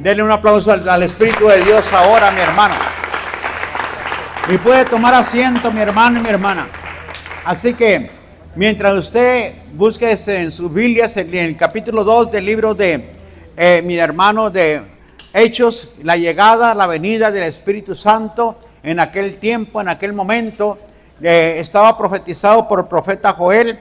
Denle un aplauso al Espíritu de Dios ahora, mi hermano. Y puede tomar asiento, mi hermano y mi hermana. Así que, mientras usted busque en sus Biblias, en el capítulo 2 del libro de mi hermano de Hechos, la llegada, la venida del Espíritu Santo en aquel tiempo, en aquel momento, estaba profetizado por el profeta Joel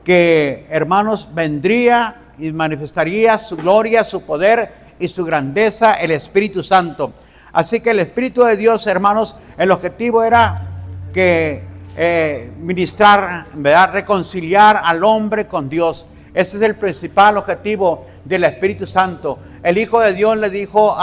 que, hermanos, vendría y manifestaría su gloria, su poder y su grandeza, el Espíritu Santo. Así que el Espíritu de Dios, hermanos, el objetivo era que ministrar, ¿verdad?, reconciliar al hombre con Dios. Ese es el principal objetivo del Espíritu Santo. El Hijo de Dios le dijo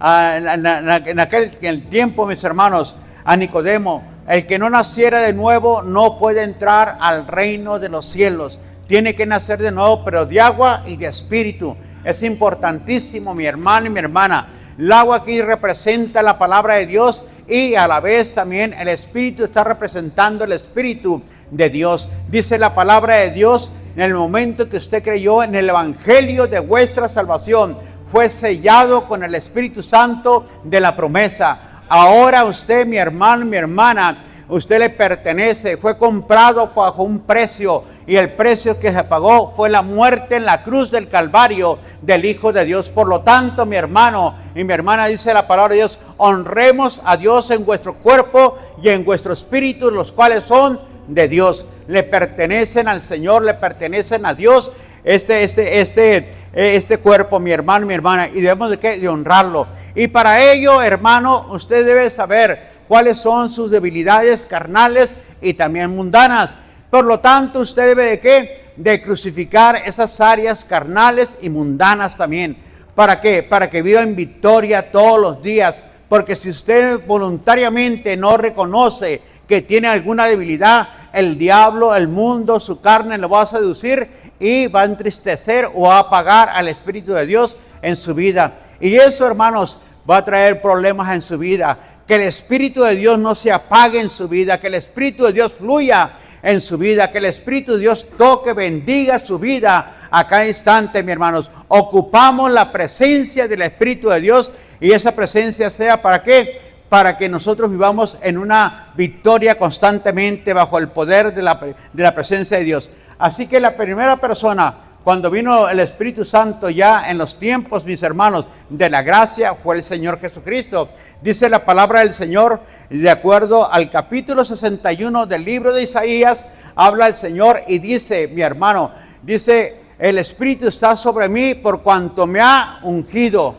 en aquel tiempo, mis hermanos, a Nicodemo: el que no naciera de nuevo no puede entrar al reino de los cielos. Tiene que nacer de nuevo, pero de agua y de espíritu. Es importantísimo, mi hermano y mi hermana. El agua aquí representa la palabra de Dios y a la vez también el espíritu está representando el Espíritu de Dios. Dice la palabra de Dios: en el momento que usted creyó en el evangelio de vuestra salvación, fue sellado con el Espíritu Santo de la promesa. Ahora usted, mi hermano y mi hermana, usted le pertenece, fue comprado bajo un precio, y el precio que se pagó fue la muerte en la cruz del Calvario del Hijo de Dios. Por lo tanto, mi hermano y mi hermana, dice la palabra de Dios: honremos a Dios en vuestro cuerpo y en vuestro espíritu, los cuales son de Dios. Le pertenecen al Señor, le pertenecen a Dios este cuerpo, mi hermano y mi hermana, y debemos de honrarlo. Y para ello, hermano, usted debe saber cuáles son sus debilidades carnales y también mundanas. Por lo tanto, usted debe de ¿qué? De crucificar esas áreas carnales y mundanas también. ¿Para qué? Para que viva en victoria todos los días. Porque si usted voluntariamente no reconoce que tiene alguna debilidad, el diablo, el mundo, su carne lo va a seducir y va a entristecer o a apagar al Espíritu de Dios en su vida. Y eso, hermanos, va a traer problemas en su vida. Que el Espíritu de Dios no se apague en su vida, que el Espíritu de Dios fluya en su vida, que el Espíritu de Dios toque, bendiga su vida a cada instante, mis hermanos. Ocupamos la presencia del Espíritu de Dios, y esa presencia sea ¿para qué? Para que nosotros vivamos en una victoria constantemente bajo el poder de la presencia de Dios. Así que la primera persona, cuando vino el Espíritu Santo ya en los tiempos, mis hermanos, de la gracia, fue el Señor Jesucristo. Dice la palabra del Señor, de acuerdo al capítulo 61 del libro de Isaías, habla el Señor y dice, mi hermano, dice: el Espíritu está sobre mí por cuanto me ha ungido.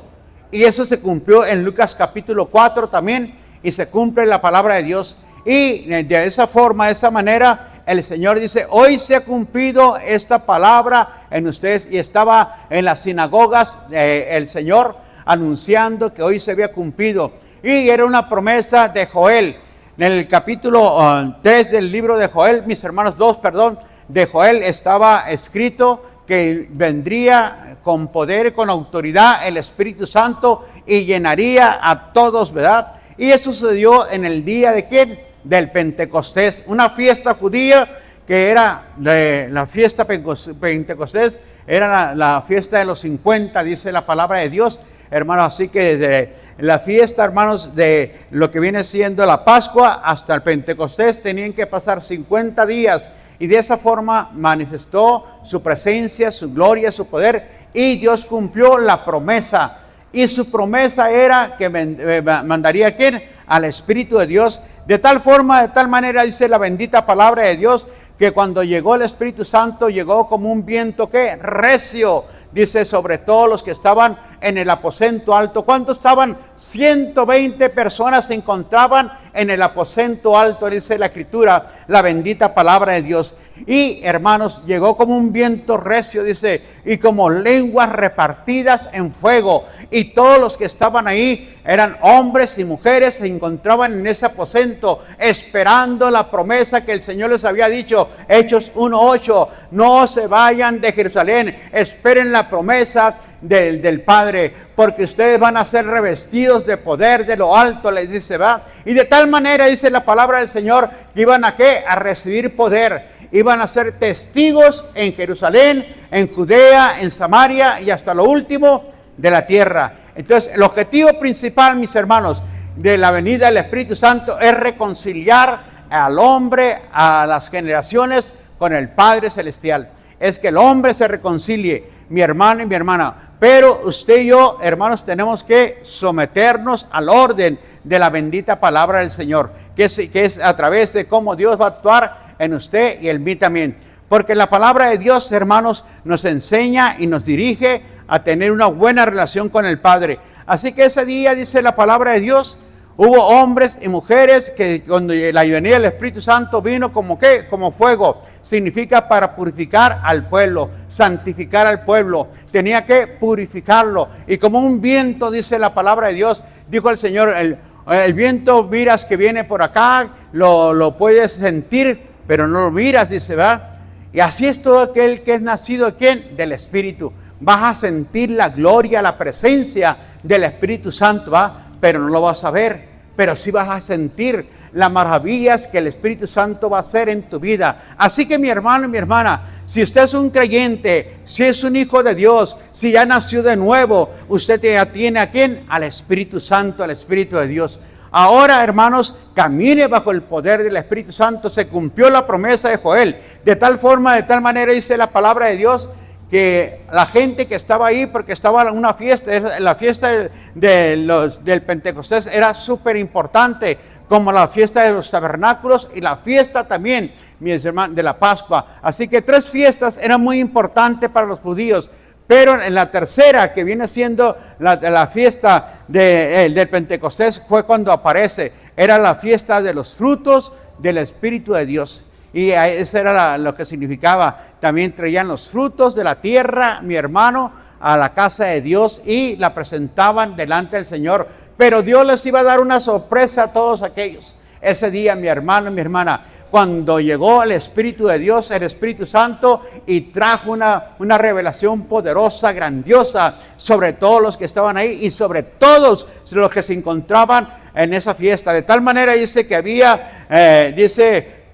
Y eso se cumplió en Lucas capítulo 4 también, y se cumple la palabra de Dios. Y de esa forma, de esa manera, el Señor dice: hoy se ha cumplido esta palabra en ustedes. Y estaba en las sinagogas el Señor anunciando que hoy se había cumplido. Y era una promesa de Joel. En el capítulo 3 del libro de Joel, mis hermanos, 2, perdón, de Joel, estaba escrito que vendría con poder, con autoridad, el Espíritu Santo y llenaría a todos, ¿verdad? Y eso sucedió en el día de ¿quién? Del Pentecostés, una fiesta judía que era la fiesta Pentecostés, era la fiesta de los 50, dice la palabra de Dios, hermanos. Así que desde la fiesta, hermanos, de lo que viene siendo la Pascua hasta el Pentecostés tenían que pasar 50 días, y de esa forma manifestó su presencia, su gloria, su poder, y Dios cumplió la promesa. Y su promesa era que mandaría ¿a quién? Al Espíritu de Dios. De tal forma, de tal manera, dice la bendita palabra de Dios, que cuando llegó el Espíritu Santo, llegó como un viento ¿qué? Recio, dice, sobre todos los que estaban en el aposento alto. ¿Cuántos estaban? 120 personas se encontraban en el aposento alto, dice la Escritura, la bendita palabra de Dios. Y, hermanos, llegó como un viento recio, dice, y como lenguas repartidas en fuego. Y todos los que estaban ahí eran hombres y mujeres, se encontraban en ese aposento esperando la promesa que el Señor les había dicho. Hechos 1:8, no se vayan de Jerusalén, esperen la promesa del Padre, porque ustedes van a ser revestidos de poder de lo alto, les dice, ¿va? Y de tal manera, dice la palabra del Señor, que iban a ¿qué? A recibir poder. Iban a ser testigos en Jerusalén, en Judea, en Samaria y hasta lo último de la tierra. Entonces, el objetivo principal, mis hermanos, de la venida del Espíritu Santo es reconciliar al hombre, a las generaciones, con el Padre Celestial. Es que el hombre se reconcilie, mi hermano y mi hermana. Pero usted y yo, hermanos, tenemos que someternos al orden de la bendita palabra del Señor, que es a través de cómo Dios va a actuar en usted y en mí también. Porque la palabra de Dios, hermanos, nos enseña y nos dirige a tener una buena relación con el Padre. Así que ese día, dice la palabra de Dios, hubo hombres y mujeres que cuando la venida del Espíritu Santo vino como ¿qué? Como fuego. Significa para purificar al pueblo, santificar al pueblo. Tenía que purificarlo. Y como un viento, dice la palabra de Dios, dijo el Señor, el viento miras que viene por acá, lo puedes sentir, pero no lo miras, dice, ¿verdad? Y así es todo aquel que es nacido ¿de quién? Del Espíritu. Vas a sentir la gloria, la presencia del Espíritu Santo, ¿va? Pero no lo vas a ver, pero sí vas a sentir las maravillas que el Espíritu Santo va a hacer en tu vida. Así que mi hermano y mi hermana, si usted es un creyente, si es un hijo de Dios, si ya nació de nuevo, usted ya tiene ¿a quién? Al Espíritu Santo, al Espíritu de Dios. Ahora, hermanos, camine bajo el poder del Espíritu Santo. Se cumplió la promesa de Joel. De tal forma, de tal manera dice la palabra de Dios, que la gente que estaba ahí, porque estaba en una fiesta, la fiesta del Pentecostés era súper importante, como la fiesta de los tabernáculos y la fiesta también, mis hermanos, de la Pascua. Así que 3 fiestas eran muy importantes para los judíos. Pero en la tercera, que viene siendo la fiesta del Pentecostés, fue cuando aparece. Era la fiesta de los frutos del Espíritu de Dios. Y eso era lo que significaba. También traían los frutos de la tierra, mi hermano, a la casa de Dios y la presentaban delante del Señor. Pero Dios les iba a dar una sorpresa a todos aquellos. Ese día, mi hermano y mi hermana, cuando llegó el Espíritu de Dios, el Espíritu Santo, y trajo una revelación poderosa, grandiosa, sobre todos los que estaban ahí y sobre todos los que se encontraban en esa fiesta. De tal manera dice que había,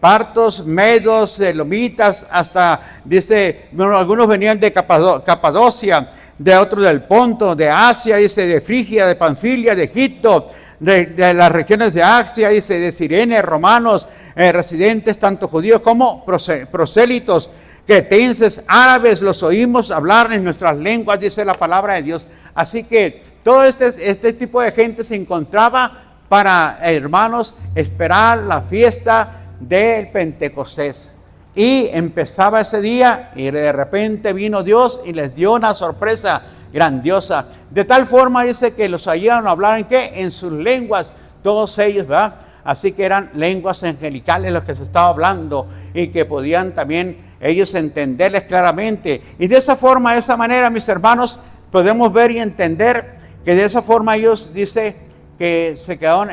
partos, medos, elomitas, hasta, dice, bueno, algunos venían de Capadocia, de otros del Ponto, de Asia, dice, de Frigia, de Panfilia, de Egipto, de las regiones de Asia, dice, de Cirene, romanos, residentes, tanto judíos como prosélitos, cretenses, árabes, los oímos hablar en nuestras lenguas, dice la palabra de Dios. Así que todo este tipo de gente se encontraba para, hermanos, esperar la fiesta del Pentecostés. Y empezaba ese día y de repente vino Dios y les dio una sorpresa grandiosa. De tal forma dice que los oyeron hablar en qué, en sus lenguas, todos ellos, ¿verdad? Así que eran lenguas angelicales los que se estaba hablando y que podían también ellos entenderles claramente. Y de esa forma, de esa manera, mis hermanos, podemos ver y entender que de esa forma ellos, dice, que se quedaron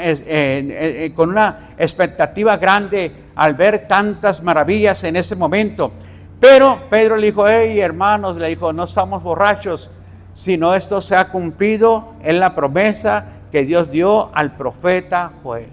con una expectativa grande al ver tantas maravillas en ese momento. Pero Pedro le dijo, hey hermanos, le dijo, no estamos borrachos, sino esto se ha cumplido en la promesa que Dios dio al profeta Joel.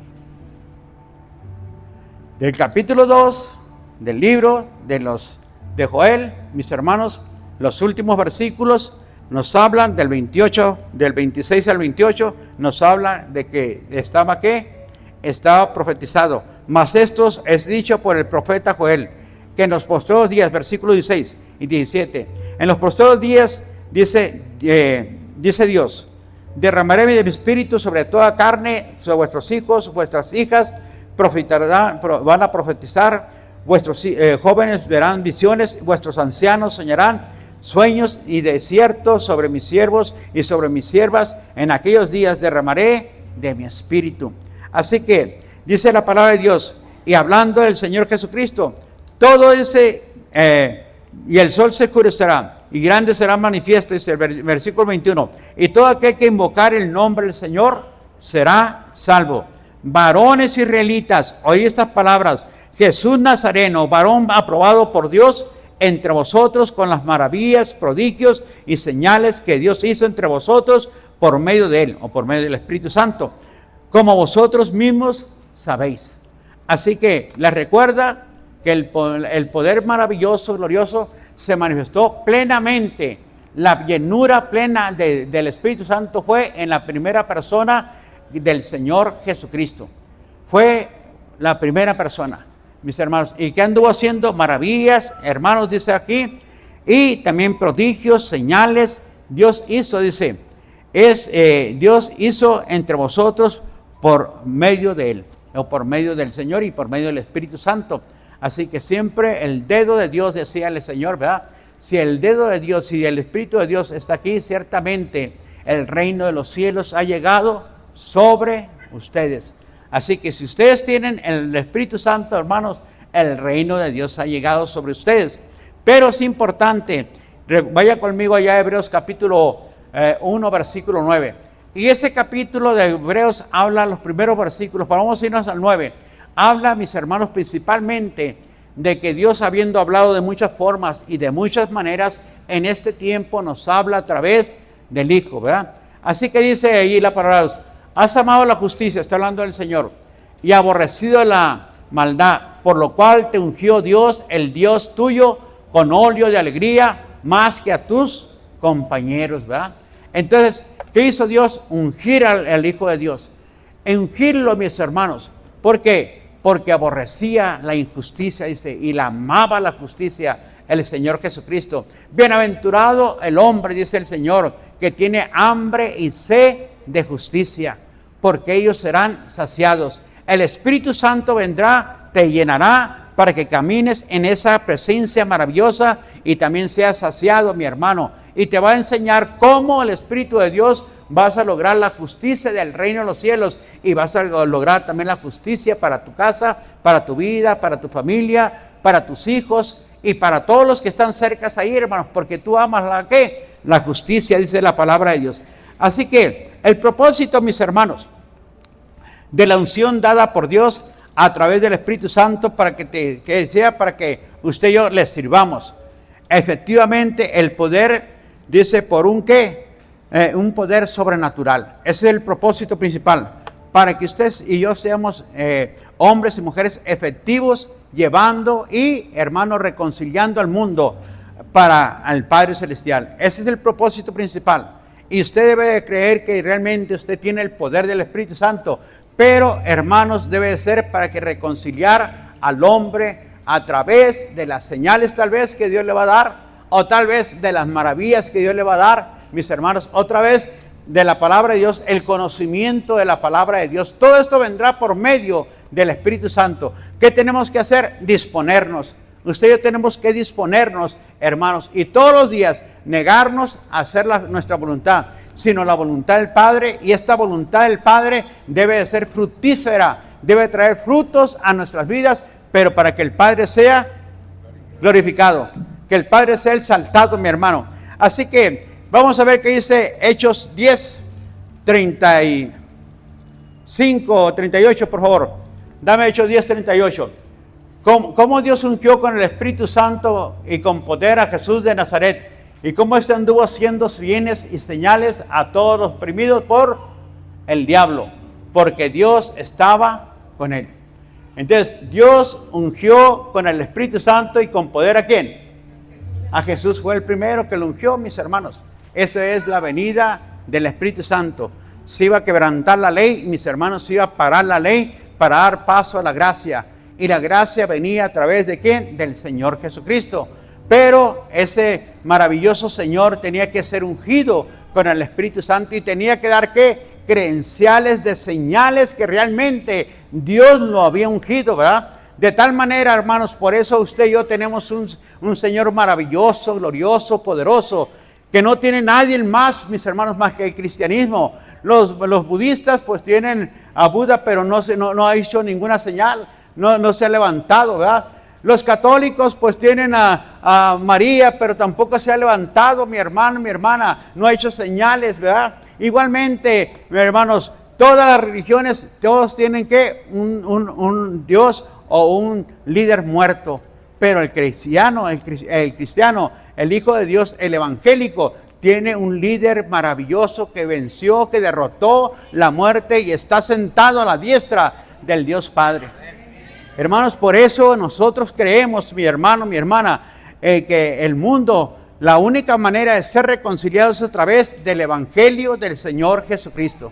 Del capítulo 2 del libro de Joel, mis hermanos, los últimos versículos nos hablan del 28, del 26 al 28, nos habla de que estaba ¿qué? Estaba profetizado. Mas esto es dicho por el profeta Joel, que en los postreros días, versículos 16 y 17, en los postreros días, dice Dios, derramaré de mi espíritu sobre toda carne, sobre vuestros hijos, vuestras hijas, van a profetizar, vuestros jóvenes verán visiones, vuestros ancianos soñarán sueños, y de cierto sobre mis siervos y sobre mis siervas en aquellos días derramaré de mi espíritu. Así que dice la palabra de Dios, y hablando del Señor Jesucristo, todo ese y el sol se oscurecerá y grande será manifiesto, dice el versículo 21, y todo aquel que invocar el nombre del Señor será salvo. Varones israelitas, oí estas palabras, Jesús Nazareno, varón aprobado por Dios entre vosotros con las maravillas, prodigios y señales que Dios hizo entre vosotros por medio de él o por medio del Espíritu Santo, como vosotros mismos sabéis. Así que les recuerda que el poder maravilloso, glorioso, se manifestó plenamente La llenura plena del Espíritu Santo fue en la primera persona del Señor Jesucristo. Fue la primera persona, mis hermanos. ¿Y qué anduvo haciendo? Maravillas, hermanos, dice aquí. Y también prodigios, señales. Dios hizo, dice, Dios hizo entre vosotros por medio de Él, o por medio del Señor y por medio del Espíritu Santo. Así que siempre el dedo de Dios, decía el Señor, ¿verdad? Si el dedo de Dios, si el Espíritu de Dios está aquí, ciertamente el reino de los cielos ha llegado sobre ustedes. Así que si ustedes tienen el Espíritu Santo, hermanos, el reino de Dios ha llegado sobre ustedes. Pero es importante, vaya conmigo allá a Hebreos capítulo 1, versículo 9. Y ese capítulo de Hebreos habla, los primeros versículos, vamos a irnos al 9. Habla, mis hermanos, principalmente de que Dios, habiendo hablado de muchas formas y de muchas maneras, en este tiempo nos habla a través del Hijo, ¿verdad? Así que dice ahí la palabra: has amado la justicia, está hablando del Señor, y aborrecido la maldad, por lo cual te ungió Dios, el Dios tuyo, con óleo de alegría, más que a tus compañeros, ¿verdad? Entonces, ¿qué hizo Dios? Ungir al Hijo de Dios. Ungirlo, mis hermanos. ¿Por qué? Porque aborrecía la injusticia, dice, y la amaba la justicia, el Señor Jesucristo. Bienaventurado el hombre, dice el Señor, que tiene hambre y sed de justicia, porque ellos serán saciados. El Espíritu Santo vendrá, te llenará para que camines en esa presencia maravillosa y también seas saciado, mi hermano. Y te va a enseñar cómo el Espíritu de Dios vas a lograr la justicia del reino de los cielos y vas a lograr también la justicia para tu casa, para tu vida, para tu familia, para tus hijos y para todos los que están cerca ahí, hermanos, porque tú amas la ¿qué? La justicia, dice la palabra de Dios. Así que el propósito, mis hermanos, de la unción dada por Dios a través del Espíritu Santo para que sea para que usted y yo les sirvamos. Efectivamente, el poder, dice, por un ¿qué? Un poder sobrenatural. Ese es el propósito principal, para que ustedes y yo seamos hombres y mujeres efectivos, llevando y, hermanos, reconciliando al mundo para el Padre Celestial. Ese es el propósito principal. Y usted debe de creer que realmente usted tiene el poder del Espíritu Santo, pero, hermanos, debe ser para que reconciliar al hombre a través de las señales tal vez que Dios le va a dar, o tal vez de las maravillas que Dios le va a dar, mis hermanos, otra vez de la palabra de Dios, el conocimiento de la palabra de Dios. Todo esto vendrá por medio del Espíritu Santo. ¿Qué tenemos que hacer? Disponernos. Usted y yo tenemos que disponernos, hermanos, y todos los días negarnos a hacer nuestra voluntad, sino la voluntad del Padre, y esta voluntad del Padre debe de ser fructífera, debe traer frutos a nuestras vidas, pero para que el Padre sea glorificado, que el Padre sea exaltado, mi hermano. Así que vamos a ver qué dice Hechos 10, 35, 38, por favor. Dame Hechos 10, 38. ¿Cómo Dios ungió con el Espíritu Santo y con poder a Jesús de Nazaret? Y cómo éste anduvo haciendo bienes y señales a todos los oprimidos por el diablo, porque Dios estaba con él. Entonces, Dios ungió con el Espíritu Santo y con poder ¿a quién? A Jesús. Fue el primero que lo ungió, mis hermanos. Esa es la venida del Espíritu Santo. Se iba a quebrantar la ley, mis hermanos, se iba a parar la ley para dar paso a la gracia. Y la gracia venía a través de ¿quién? Del Señor Jesucristo. Pero ese maravilloso Señor tenía que ser ungido con el Espíritu Santo y tenía que dar ¿qué? Credenciales de señales que realmente Dios lo había ungido, ¿verdad? De tal manera, hermanos, por eso usted y yo tenemos un Señor maravilloso, glorioso, poderoso, que no tiene nadie más, mis hermanos, más que el cristianismo. Los budistas pues tienen a Buda, pero no ha hecho ninguna señal, no se ha levantado, ¿verdad? Los católicos pues tienen a María, pero tampoco se ha levantado, mi hermano, mi hermana, no ha hecho señales, ¿verdad? Igualmente, mis hermanos, todas las religiones, todos tienen que un Dios o un líder muerto, pero el cristiano, el Hijo de Dios, el evangélico, tiene un líder maravilloso que venció, que derrotó la muerte y está sentado a la diestra del Dios Padre. Hermanos, por eso nosotros creemos, mi hermano, mi hermana, que el mundo, la única manera de ser reconciliados es a través del Evangelio del Señor Jesucristo.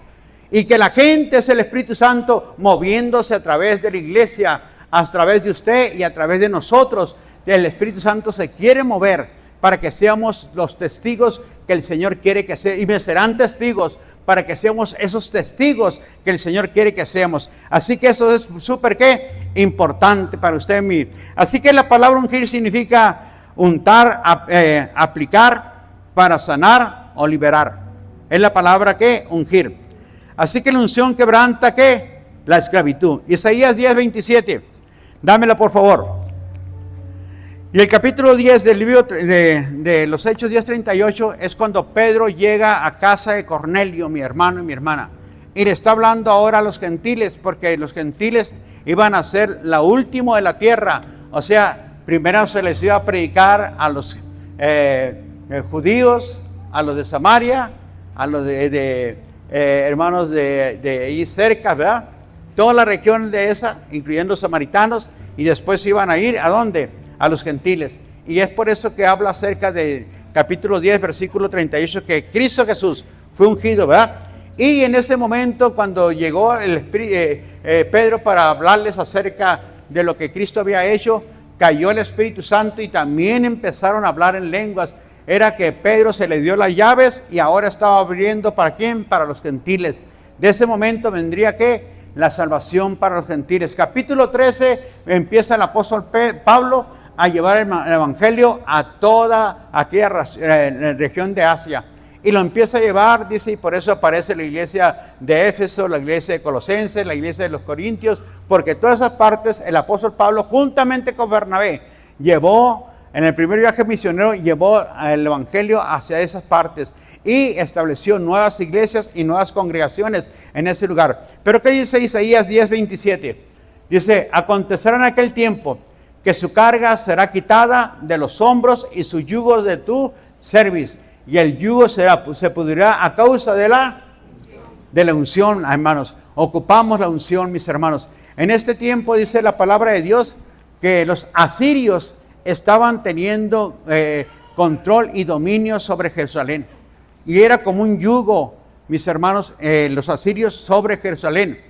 Y que la gente es el Espíritu Santo moviéndose a través de la iglesia, a través de usted y a través de nosotros. El Espíritu Santo se quiere mover para que seamos los testigos que el Señor quiere que seamos. Y me serán testigos para que seamos esos testigos que el Señor quiere que seamos. Así que eso es súper ¿qué? Importante para usted y mí. Así que la palabra ungir significa untar, aplicar para sanar o liberar. Es la palabra que ungir. Así que la unción quebranta ¿qué? La esclavitud. Isaías 10:27. Dámela por favor. Y el capítulo 10 del libro de los Hechos 10:38 es cuando Pedro llega a casa de Cornelio, mi hermano y mi hermana. Y le está hablando ahora a los gentiles, porque los gentiles iban a ser la última de la tierra. O sea, primero se les iba a predicar a los judíos, a los de Samaria, a los hermanos de ahí cerca, ¿verdad? Toda la región de esa, incluyendo samaritanos, y después iban a ir, ¿a dónde? A los gentiles. Y es por eso que habla acerca del capítulo 10, versículo 38, que Cristo Jesús fue ungido, ¿verdad? Y en ese momento, cuando llegó Pedro para hablarles acerca de lo que Cristo había hecho, cayó el Espíritu Santo y también empezaron a hablar en lenguas. Era que Pedro se le dio las llaves y ahora estaba abriendo, ¿para quién? Para los gentiles. De ese momento vendría ¿qué? La salvación para los gentiles. Capítulo 13 empieza el apóstol Pablo a llevar el evangelio a toda aquella región de Asia. Y lo empieza a llevar, dice, y por eso aparece la iglesia de Éfeso, la iglesia de Colosenses, la iglesia de los Corintios, porque todas esas partes el apóstol Pablo juntamente con Bernabé llevó, en el primer viaje misionero, llevó el evangelio hacia esas partes y estableció nuevas iglesias y nuevas congregaciones en ese lugar. Pero ¿qué dice Isaías 10:27? Dice, acontecerá en aquel tiempo que su carga será quitada de los hombros y su yugo de tu cerviz, y el yugo se pudrirá a causa de la unción, hermanos. Ocupamos la unción, mis hermanos. En este tiempo dice la palabra de Dios que los asirios estaban teniendo control y dominio sobre Jerusalén, y era como un yugo, mis hermanos, los asirios sobre Jerusalén.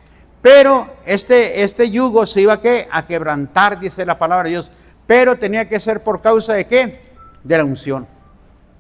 Pero este yugo se iba a quebrantar, dice la palabra de Dios, pero tenía que ser por causa de ¿qué? De la unción.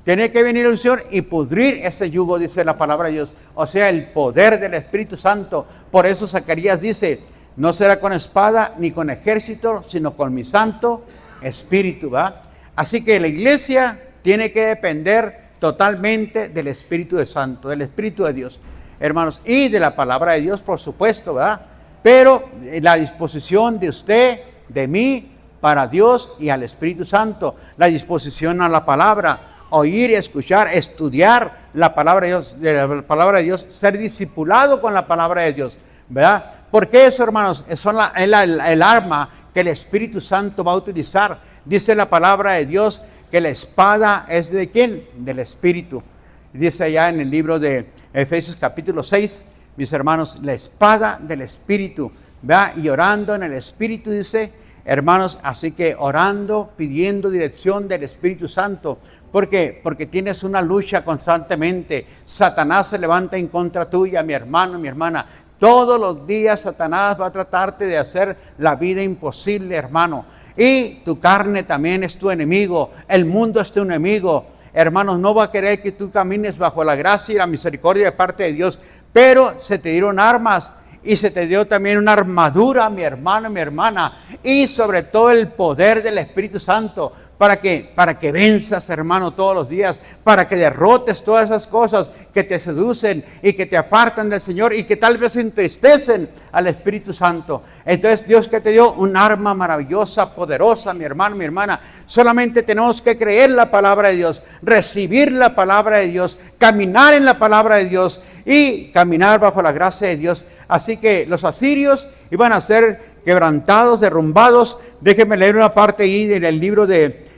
Tenía que venir la unción y pudrir ese yugo, dice la palabra de Dios. O sea, el poder del Espíritu Santo. Por eso Zacarías dice, no será con espada ni con ejército, sino con mi santo Espíritu, ¿va? Así que la iglesia tiene que depender totalmente del Espíritu Santo, del Espíritu de Dios, hermanos, y de la palabra de Dios, por supuesto, ¿verdad? Pero la disposición de usted, de mí, para Dios y al Espíritu Santo, la disposición a la palabra, oír y escuchar, estudiar la palabra de Dios, ser discipulado con la palabra de Dios, ¿verdad? Porque eso, hermanos, es el arma que el Espíritu Santo va a utilizar. Dice la palabra de Dios que la espada es ¿de quién? Del Espíritu. Dice allá en el libro de Efesios capítulo 6, mis hermanos, la espada del Espíritu, ¿verdad? Y orando en el Espíritu, dice, hermanos, así que orando, pidiendo dirección del Espíritu Santo. ¿Por qué? Porque tienes una lucha constantemente. Satanás se levanta en contra tuya, mi hermano, mi hermana. Todos los días Satanás va a tratarte de hacer la vida imposible, hermano. Y tu carne también es tu enemigo. El mundo es tu enemigo. Hermanos, no va a querer que tú camines bajo la gracia y la misericordia de parte de Dios. Pero se te dieron armas y se te dio también una armadura, mi hermano y mi hermana. Y sobre todo el poder del Espíritu Santo. ¿Para qué? Para que venzas, hermano, todos los días, para que derrotes todas esas cosas que te seducen y que te apartan del Señor y que tal vez entristecen al Espíritu Santo. Entonces Dios que te dio un arma maravillosa, poderosa, mi hermano, mi hermana. Solamente tenemos que creer la palabra de Dios, recibir la palabra de Dios, caminar en la palabra de Dios y caminar bajo la gracia de Dios. Así que los asirios iban a ser quebrantados, derrumbados. Déjenme leer una parte ahí del libro de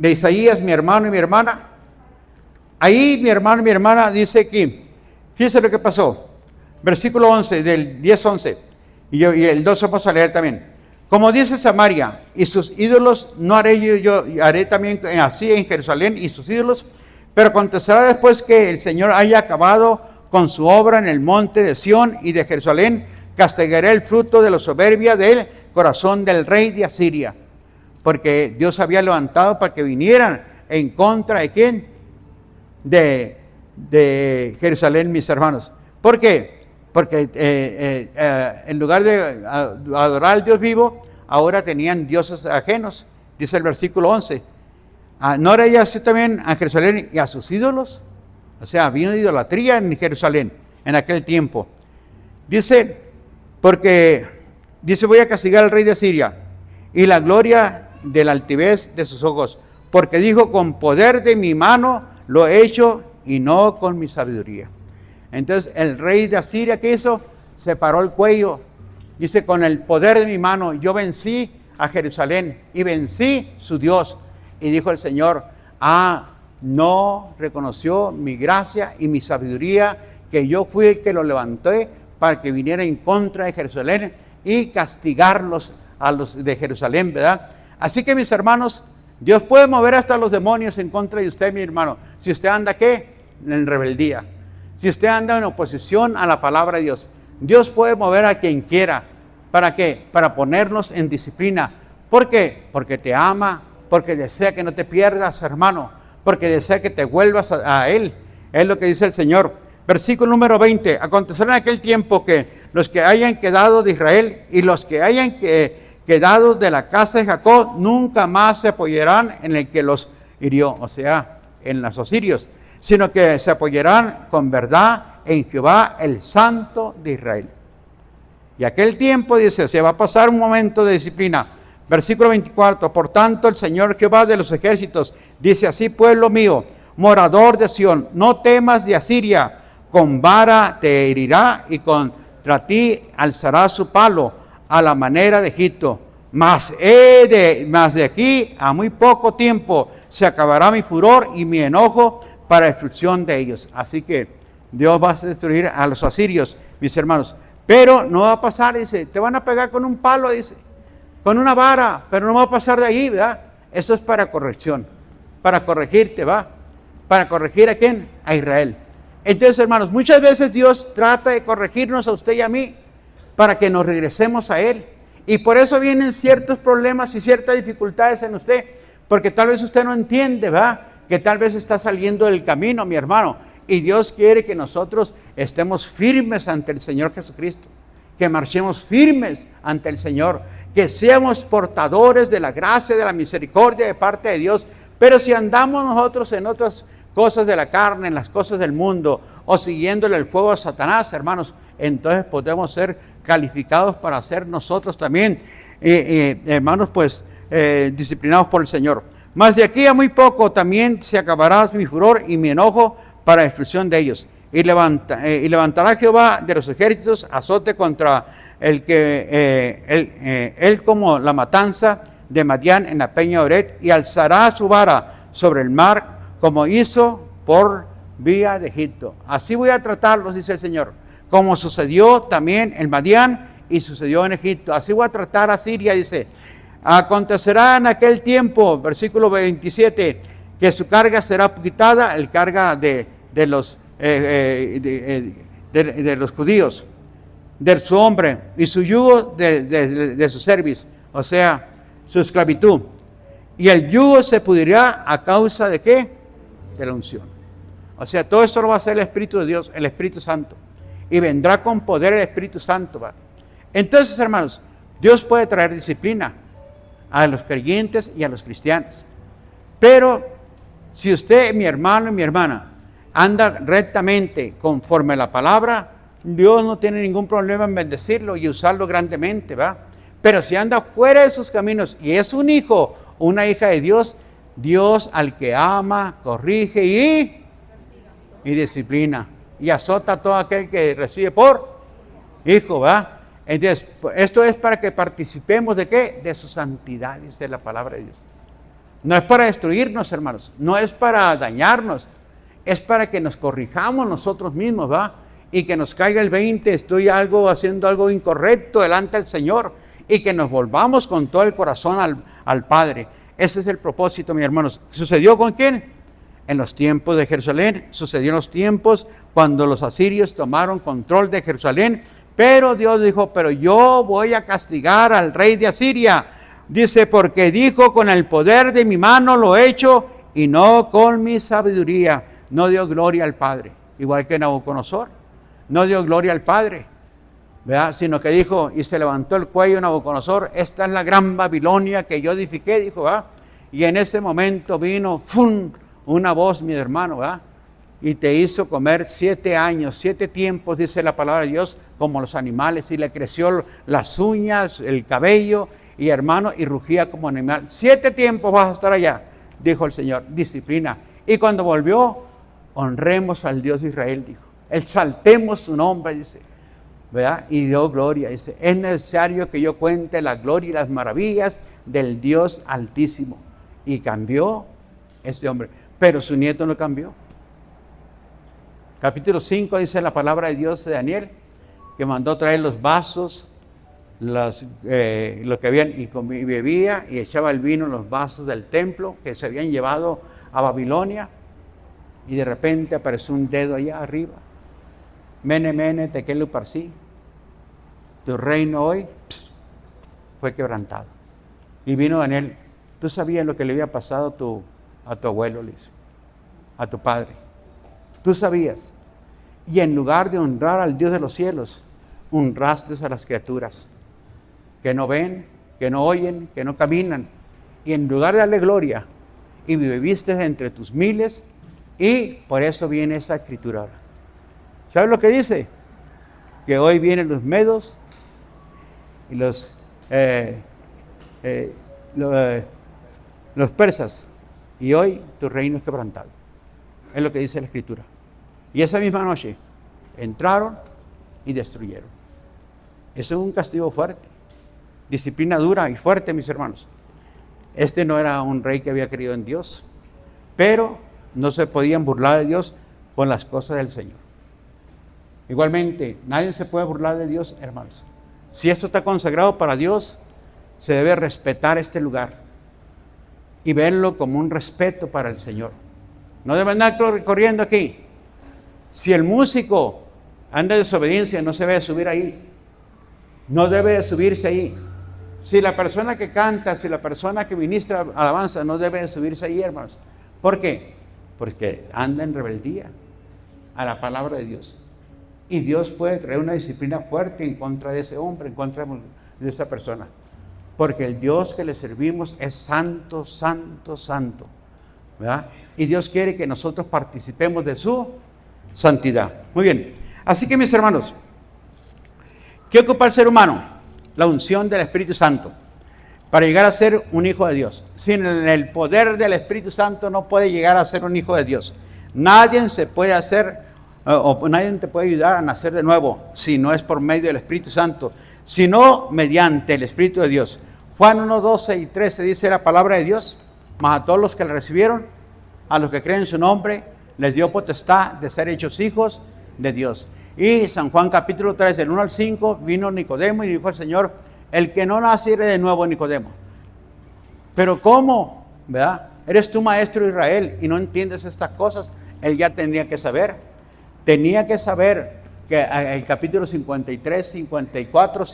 Isaías, mi hermano y mi hermana. Ahí mi hermano y mi hermana dice aquí, fíjense lo que pasó, versículo 11 del 10:11 y el 12 vamos a leer también. Como dice Samaria, y sus ídolos no haré yo, haré también así en Jerusalén y sus ídolos, pero acontecerá después que el Señor haya acabado con su obra en el monte de Sión y de Jerusalén, castigaré el fruto de la soberbia del corazón del rey de Asiria. Porque Dios había levantado para que vinieran en contra de ¿quién? De Jerusalén, mis hermanos. ¿Por qué? Porque en lugar de adorar al Dios vivo, ahora tenían dioses ajenos. Dice el versículo 11. ¿No era ella así también a Jerusalén y a sus ídolos? O sea, había una idolatría en Jerusalén en aquel tiempo. Dice, voy a castigar al rey de Asiria y la gloria de la altivez de sus ojos, porque dijo, con poder de mi mano lo he hecho y no con mi sabiduría. Entonces el rey de Asiria, ¿qué hizo? Se paró el cuello. Dice, con el poder de mi mano yo vencí a Jerusalén y vencí su Dios. Y dijo el Señor, no reconoció mi gracia y mi sabiduría, que yo fui el que lo levanté para que viniera en contra de Jerusalén y castigarlos a los de Jerusalén, ¿verdad? Así que mis hermanos, Dios puede mover hasta los demonios en contra de usted, mi hermano, si usted anda, ¿qué? En rebeldía. Si usted anda en oposición a la palabra de Dios. Dios puede mover a quien quiera. ¿Para qué? Para ponernos en disciplina. ¿Por qué? Porque te ama, porque desea que no te pierdas, hermano, porque desea que te vuelvas a Él. Es lo que dice el Señor. Versículo número 20. Acontecerá en aquel tiempo que los que hayan quedado de Israel y los que hayan quedado de la casa de Jacob nunca más se apoyarán en el que los hirió, o sea, en los asirios, sino que se apoyarán con verdad en Jehová, el Santo de Israel. Y aquel tiempo, dice, se va a pasar un momento de disciplina. Versículo 24, por tanto el Señor Jehová de los ejércitos dice así, pueblo mío, morador de Sión, no temas de Asiria, con vara te herirá y contra ti alzará su palo a la manera de Egipto. Mas de aquí a muy poco tiempo se acabará mi furor y mi enojo para destrucción de ellos. Así que Dios va a destruir a los asirios, mis hermanos. Pero no va a pasar, dice, te van a pegar con un palo, dice, con una vara, pero no va a pasar de ahí, ¿verdad? Eso es para corrección, para corregirte, ¿va? Para corregir ¿a quién? A Israel. Entonces, hermanos, muchas veces Dios trata de corregirnos a usted y a mí para que nos regresemos a Él. Y por eso vienen ciertos problemas y ciertas dificultades en usted, porque tal vez usted no entiende, ¿verdad? Que tal vez está saliendo del camino, mi hermano. Y Dios quiere que nosotros estemos firmes ante el Señor Jesucristo, que marchemos firmes ante el Señor, que seamos portadores de la gracia, de la misericordia de parte de Dios. Pero si andamos nosotros en otras cosas de la carne, en las cosas del mundo, o siguiéndole el fuego a Satanás, hermanos, entonces podemos ser calificados para ser nosotros también, hermanos, pues, disciplinados por el Señor. Mas de aquí a muy poco también se acabará mi furor y mi enojo para destrucción de ellos. Y levantará Jehová de los ejércitos azote contra el que él como la matanza de Madián en la peña de Oret, y alzará su vara sobre el mar como hizo por vía de Egipto. Así voy a tratarlos, dice el Señor, como sucedió también en Madián y sucedió en Egipto. Así voy a tratar a Siria, dice. Acontecerá en aquel tiempo, versículo 27, que su carga será quitada, el carga de los judíos, de su hombre, y su yugo de su cerviz, o sea, su esclavitud. Y el yugo se pudrirá a causa de ¿qué? De la unción. O sea, todo esto lo va a hacer el Espíritu de Dios, el Espíritu Santo. Y vendrá con poder el Espíritu Santo, ¿va? Entonces, hermanos, Dios puede traer disciplina a los creyentes y a los cristianos. Pero si usted, mi hermano y mi hermana, anda rectamente conforme a la palabra, Dios no tiene ningún problema en bendecirlo y usarlo grandemente, ¿va? Pero si anda fuera de sus caminos y es un hijo o una hija de Dios, Dios al que ama, corrige y disciplina. Y azota a todo aquel que recibe por hijo, ¿va? Entonces, esto es para que participemos ¿de qué? De su santidad, dice la palabra de Dios. No es para destruirnos, hermanos, no es para dañarnos, es para que nos corrijamos nosotros mismos, ¿va? Y que nos caiga el 20, estoy haciendo algo incorrecto delante del Señor, y que nos volvamos con todo el corazón al Padre. Ese es el propósito, mis hermanos. ¿Sucedió con quién? En los tiempos de Jerusalén. Sucedió en los tiempos cuando los asirios tomaron control de Jerusalén. Pero Dios dijo, pero yo voy a castigar al rey de Asiria. Dice, porque dijo, con el poder de mi mano lo he hecho y no con mi sabiduría. No dio gloria al Padre, igual que Nabucodonosor. No dio gloria al Padre, ¿verdad? Sino que dijo, y se levantó el cuello Nabucodonosor, esta es la gran Babilonia que yo edifiqué, dijo, ¿verdad? Y en ese momento vino, ¡fum!, una voz, mi hermano, ¿verdad? Y te hizo comer 7 años, 7 tiempos, dice la palabra de Dios, como los animales, y le creció las uñas, el cabello, y hermano, y rugía como animal. 7 tiempos vas a estar allá, dijo el Señor, disciplina. Y cuando volvió, honremos al Dios de Israel, dijo. Exaltemos su nombre, dice, ¿verdad? Y dio gloria, dice, es necesario que yo cuente la gloria y las maravillas del Dios Altísimo. Y cambió ese hombre, pero su nieto no cambió. Capítulo 5 dice la palabra de Dios de Daniel, que mandó traer los vasos, lo que habían, y bebía y echaba el vino en los vasos del templo que se habían llevado a Babilonia, y de repente apareció un dedo allá arriba. Mene, mene, tekel uparsi, tu reino hoy fue quebrantado. Y vino Daniel, tú sabías lo que le había pasado a tu abuelo, le dice, a tu padre. Tú sabías. Y en lugar de honrar al Dios de los cielos, honraste a las criaturas que no ven, que no oyen, que no caminan. Y en lugar de darle gloria, y viviste entre tus miles, y por eso viene esa escritura ahora. ¿Sabes lo que dice? Que hoy vienen los medos y los persas, y hoy tu reino es quebrantado. Es lo que dice la escritura. Y esa misma noche entraron y destruyeron. Eso es un castigo fuerte, disciplina dura y fuerte, mis hermanos. Este no era un rey que había creído en Dios, pero no se podían burlar de Dios con las cosas del Señor. Igualmente, nadie se puede burlar de Dios, hermanos. Si esto está consagrado para Dios, se debe respetar este lugar y verlo como un respeto para el Señor. No debe andar corriendo aquí. Si el músico anda en desobediencia, no se debe subir ahí. No debe de subirse ahí. Si la persona que canta, si la persona que ministra alabanza, no debe de subirse ahí, hermanos. ¿Por qué? Porque anda en rebeldía a la palabra de Dios. Y Dios puede traer una disciplina fuerte en contra de ese hombre, en contra de esa persona. Porque el Dios que le servimos es santo, santo, santo, ¿verdad? Y Dios quiere que nosotros participemos de su santidad. Muy bien. Así que, mis hermanos, ¿qué ocupa el ser humano? La unción del Espíritu Santo para llegar a ser un hijo de Dios. Sin el poder del Espíritu Santo no puede llegar a ser un hijo de Dios. Nadie se puede hacer o nadie te puede ayudar a nacer de nuevo si no es por medio del Espíritu Santo, sino mediante el Espíritu de Dios. Juan 1, 12 y 13 dice la palabra de Dios: mas a todos los que le recibieron, a los que creen en su nombre, les dio potestad de ser hechos hijos de Dios. Y San Juan capítulo 3, del 1 al 5, vino Nicodemo y dijo al Señor: el que no naciere de nuevo, Nicodemo. Pero ¿cómo? ¿Verdad? Eres tú maestro de Israel y no entiendes estas cosas. Él ya tenía que saber. Tenía que saber que el capítulo 53, 54,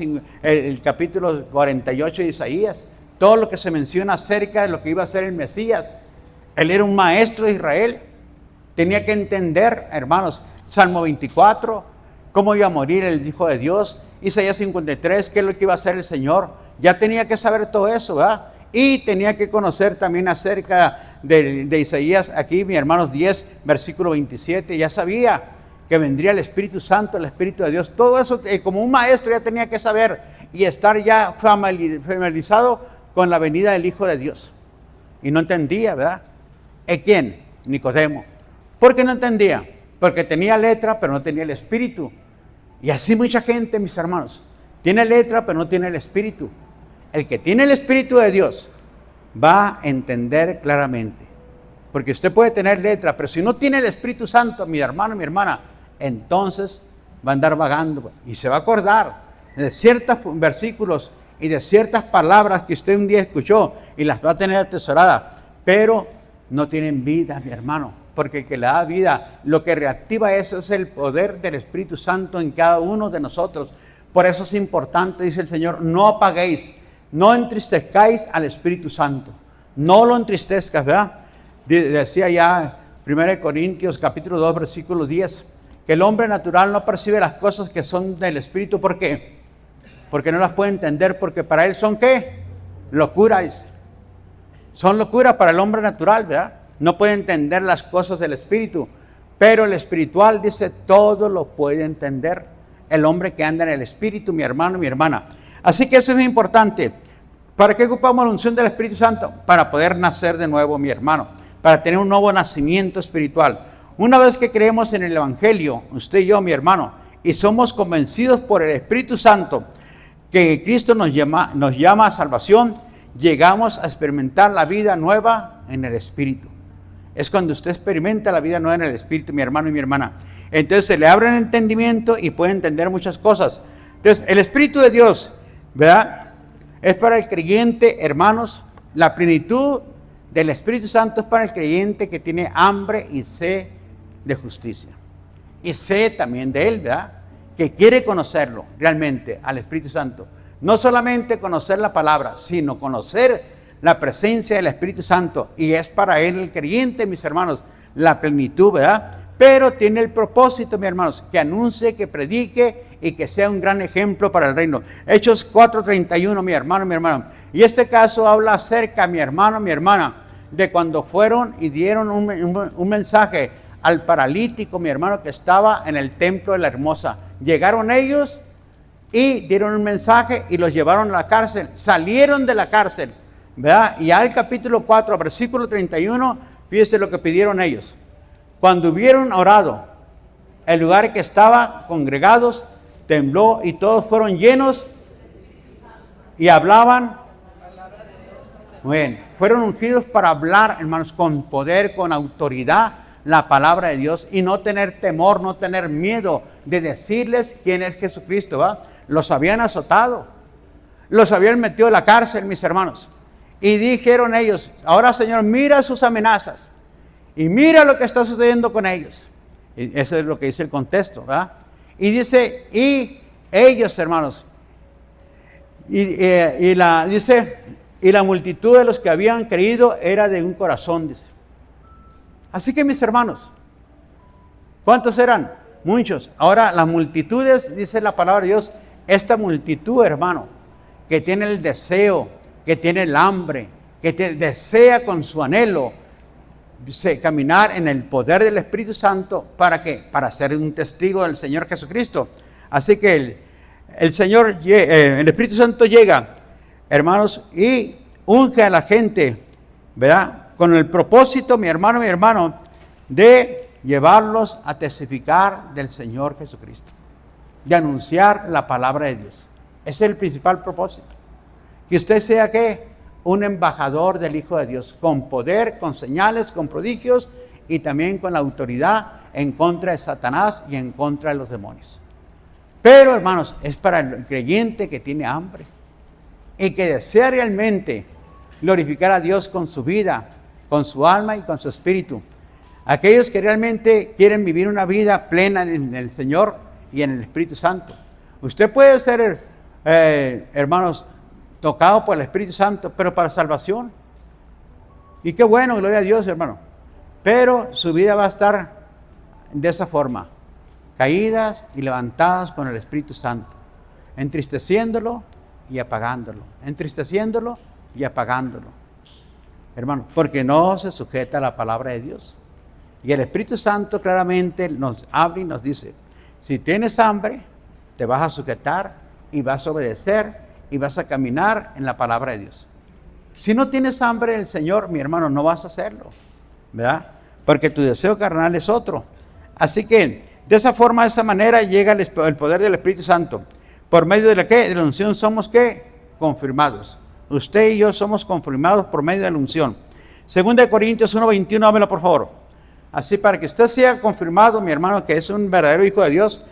el capítulo 48 de Isaías, todo lo que se menciona acerca de lo que iba a ser el Mesías. Él era un maestro de Israel. Tenía que entender, hermanos, Salmo 24, cómo iba a morir el Hijo de Dios. Isaías 53, qué es lo que iba a hacer el Señor. Ya tenía que saber todo eso, ¿verdad? Y tenía que conocer también acerca de Isaías, aquí, mis hermanos, 10, versículo 27. Ya sabía que vendría el Espíritu Santo, el Espíritu de Dios. Todo eso, como un maestro, ya tenía que saber y estar ya familiarizado con la venida del Hijo de Dios. Y no entendía, ¿verdad? ¿Quién? Nicodemo. ¿Por qué no entendía? Porque tenía letra, pero no tenía el Espíritu. Y así mucha gente, mis hermanos, tiene letra, pero no tiene el Espíritu. El que tiene el Espíritu de Dios va a entender claramente. Porque usted puede tener letra, pero si no tiene el Espíritu Santo, mi hermano, mi hermana, entonces va a andar vagando y se va a acordar de ciertos versículos y de ciertas palabras que usted un día escuchó y las va a tener atesoradas, pero no tienen vida, mi hermano, porque el que le da vida, lo que reactiva eso es el poder del Espíritu Santo en cada uno de nosotros. Por eso es importante, dice el Señor, no apaguéis, no entristezcáis al Espíritu Santo, no lo entristezcas, ¿verdad? Decía ya 1 Corintios capítulo 2 versículo 10, que el hombre natural no percibe las cosas que son del Espíritu. ¿Por qué? Porque no las puede entender, porque para él son ¿qué? Locuras. Son locuras para el hombre natural, ¿verdad? No puede entender las cosas del Espíritu, pero el espiritual dice todo lo puede entender. El hombre que anda en el Espíritu, mi hermano, mi hermana. Así que eso es muy importante. ¿Para qué ocupamos la unción del Espíritu Santo? Para poder nacer de nuevo, mi hermano, para tener un nuevo nacimiento espiritual. Una vez que creemos en el Evangelio, usted y yo, mi hermano, y somos convencidos por el Espíritu Santo que Cristo nos llama a salvación, llegamos a experimentar la vida nueva en el Espíritu. Es cuando usted experimenta la vida nueva en el Espíritu, mi hermano y mi hermana. Entonces se le abre el entendimiento y puede entender muchas cosas. Entonces el Espíritu de Dios, ¿verdad? Es para el creyente, hermanos. La plenitud del Espíritu Santo es para el creyente que tiene hambre y sed de justicia. Y sed también de Él, ¿verdad? Que quiere conocerlo realmente, al Espíritu Santo. No solamente conocer la palabra, sino conocer la presencia del Espíritu Santo. Y es para Él, el creyente, mis hermanos, la plenitud, ¿verdad? Pero tiene el propósito, mis hermanos, que anuncie, que predique y que sea un gran ejemplo para el reino. Hechos 4:31, mi hermano, mi hermana. Y este caso habla acerca, mi hermano, mi hermana, de cuando fueron y dieron un mensaje al paralítico, mi hermano, que estaba en el templo de la Hermosa. Llegaron ellos y dieron un mensaje y los llevaron a la cárcel. Salieron de la cárcel, ¿verdad? Y al capítulo 4, versículo 31, fíjense lo que pidieron ellos. Cuando hubieron orado, el lugar en que estaban congregados tembló y todos fueron llenos y hablaban. Muy bien, fueron ungidos para hablar, hermanos, con poder, con autoridad, la palabra de Dios y no tener temor, no tener miedo de decirles quién es Jesucristo, ¿va? Los habían azotado, los habían metido en la cárcel, mis hermanos, y dijeron ellos, ahora Señor, mira sus amenazas y mira lo que está sucediendo con ellos. Y eso es lo que dice el contexto, ¿verdad? Y dice, y ellos, hermanos, y la multitud de los que habían creído era de un corazón, dice. Así que, mis hermanos, ¿cuántos eran? Muchos. Ahora, las multitudes, dice la palabra de Dios, esta multitud, hermano, que tiene el deseo, que tiene el hambre, que desea con su anhelo caminar en el poder del Espíritu Santo. ¿Para qué? Para ser un testigo del Señor Jesucristo. Así que el Espíritu Santo llega, hermanos, y unge a la gente, ¿verdad? Con el propósito, mi hermano, de llevarlos a testificar del Señor Jesucristo, de anunciar la palabra de Dios. Ese es el principal propósito. Que usted sea, ¿qué? Un embajador del Hijo de Dios, con poder, con señales, con prodigios y también con la autoridad en contra de Satanás y en contra de los demonios. Pero, hermanos, es para el creyente que tiene hambre y que desea realmente glorificar a Dios con su vida, con su alma y con su espíritu. Aquellos que realmente quieren vivir una vida plena en el Señor y en el Espíritu Santo. Usted puede ser, hermanos, tocado por el Espíritu Santo, pero para salvación. Y qué bueno, gloria a Dios, hermano. Pero su vida va a estar de esa forma, caídas y levantadas con el Espíritu Santo, entristeciéndolo y apagándolo, entristeciéndolo y apagándolo, hermano, porque no se sujeta a la palabra de Dios. Y el Espíritu Santo claramente nos habla y nos dice, si tienes hambre, te vas a sujetar y vas a obedecer y vas a caminar en la palabra de Dios. Si no tienes hambre del Señor, mi hermano, no vas a hacerlo, ¿verdad? Porque tu deseo carnal es otro. Así que, de esa forma, de esa manera, llega el poder del Espíritu Santo. Por medio de la ¿qué? De la unción somos ¿qué? Confirmados. Usted y yo somos confirmados por medio de la unción. 2 Corintios 1:21, háblalo por favor. Así para que usted sea confirmado, mi hermano, que es un verdadero hijo de Dios.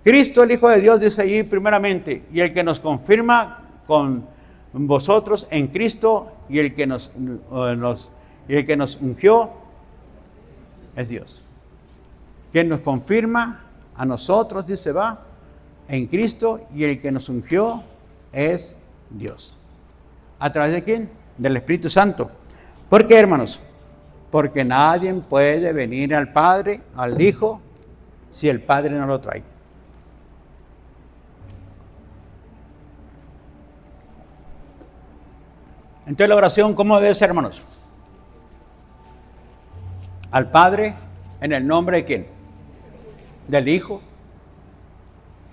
Cristo, el Hijo de Dios, dice allí primeramente, y el que nos confirma con vosotros en Cristo, y el que nos ungió es Dios. Quien nos confirma a nosotros, dice, va, en Cristo, y el que nos ungió es Dios. ¿A través de quién? Del Espíritu Santo. ¿Por qué, hermanos? Porque nadie puede venir al Padre, al Hijo, si el Padre no lo trae. Entonces la oración, ¿cómo debe ser, hermanos? Al Padre, en el nombre de ¿quién? Del Hijo.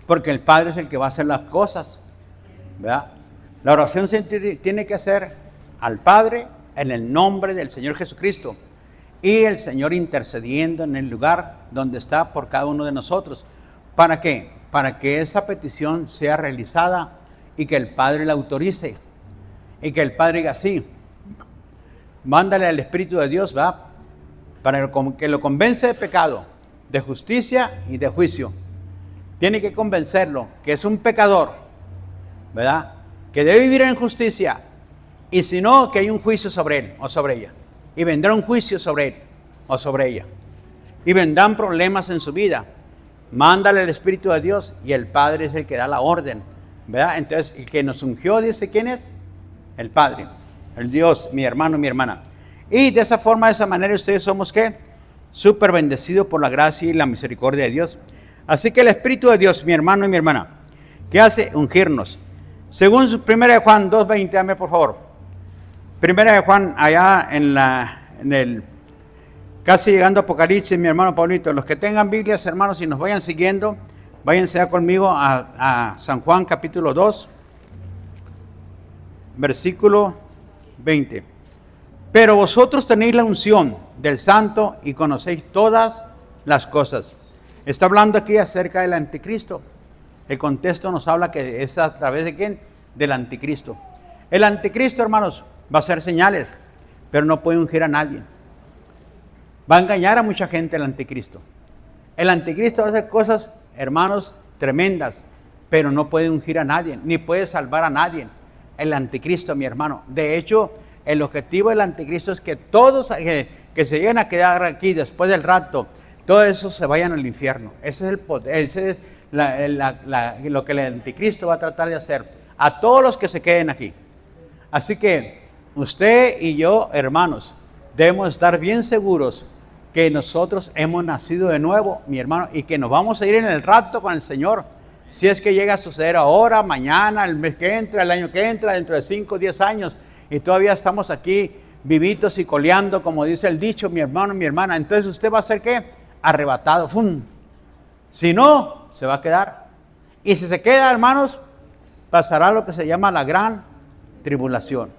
Porque el Padre es el que va a hacer las cosas, ¿verdad? La oración se tiene que hacer al Padre en el nombre del Señor Jesucristo, y el Señor intercediendo en el lugar donde está por cada uno de nosotros. ¿Para qué? Para que esa petición sea realizada y que el Padre la autorice, y que el Padre diga sí, mándale al Espíritu de Dios, ¿verdad? Para que lo convence de pecado, de justicia y de juicio. Tiene que convencerlo que es un pecador, ¿verdad? Que debe vivir en justicia, y si no, que hay un juicio sobre él o sobre ella. Y vendrá un juicio sobre él o sobre ella. Y vendrán problemas en su vida. Mándale el Espíritu de Dios, y el Padre es el que da la orden, ¿verdad? Entonces, el que nos ungió, dice, ¿quién es? El Padre, el Dios, mi hermano, mi hermana. Y de esa forma, de esa manera, ustedes somos, ¿qué? Súper bendecidos por la gracia y la misericordia de Dios. Así que el Espíritu de Dios, mi hermano y mi hermana, ¿qué hace? Ungirnos. Según 1 Juan 2:20, dame por favor. 1 Juan, allá en el casi llegando a Apocalipsis, mi hermano Paulito. Los que tengan Biblias, hermanos, y nos vayan siguiendo, váyanse ya conmigo a San Juan capítulo 2, versículo 20. Pero vosotros tenéis la unción del Santo y conocéis todas las cosas. Está hablando aquí acerca del anticristo. El contexto nos habla que es a través de ¿quién? Del anticristo. El anticristo, hermanos, va a hacer señales, pero no puede ungir a nadie. Va a engañar a mucha gente el anticristo. El anticristo va a hacer cosas, hermanos, tremendas, pero no puede ungir a nadie, ni puede salvar a nadie. El anticristo, mi hermano. De hecho, el objetivo del anticristo es que todos que se lleguen a quedar aquí después del rapto, todos esos se vayan al infierno. Ese es el poder, ese es lo que el anticristo va a tratar de hacer a todos los que se queden aquí. Así que usted y yo, hermanos, debemos estar bien seguros que nosotros hemos nacido de nuevo, mi hermano, y que nos vamos a ir en el rapto con el Señor. Si es que llega a suceder ahora, mañana, el mes que entra, el año que entra, dentro de 5 o 10 años, y todavía estamos aquí vivitos y coleando, como dice el dicho, mi hermano, mi hermana. Entonces usted va a ser ¿qué? Arrebatado. ¡Fum! Si no, se va a quedar. Y si se queda, hermanos, pasará lo que se llama la gran tribulación.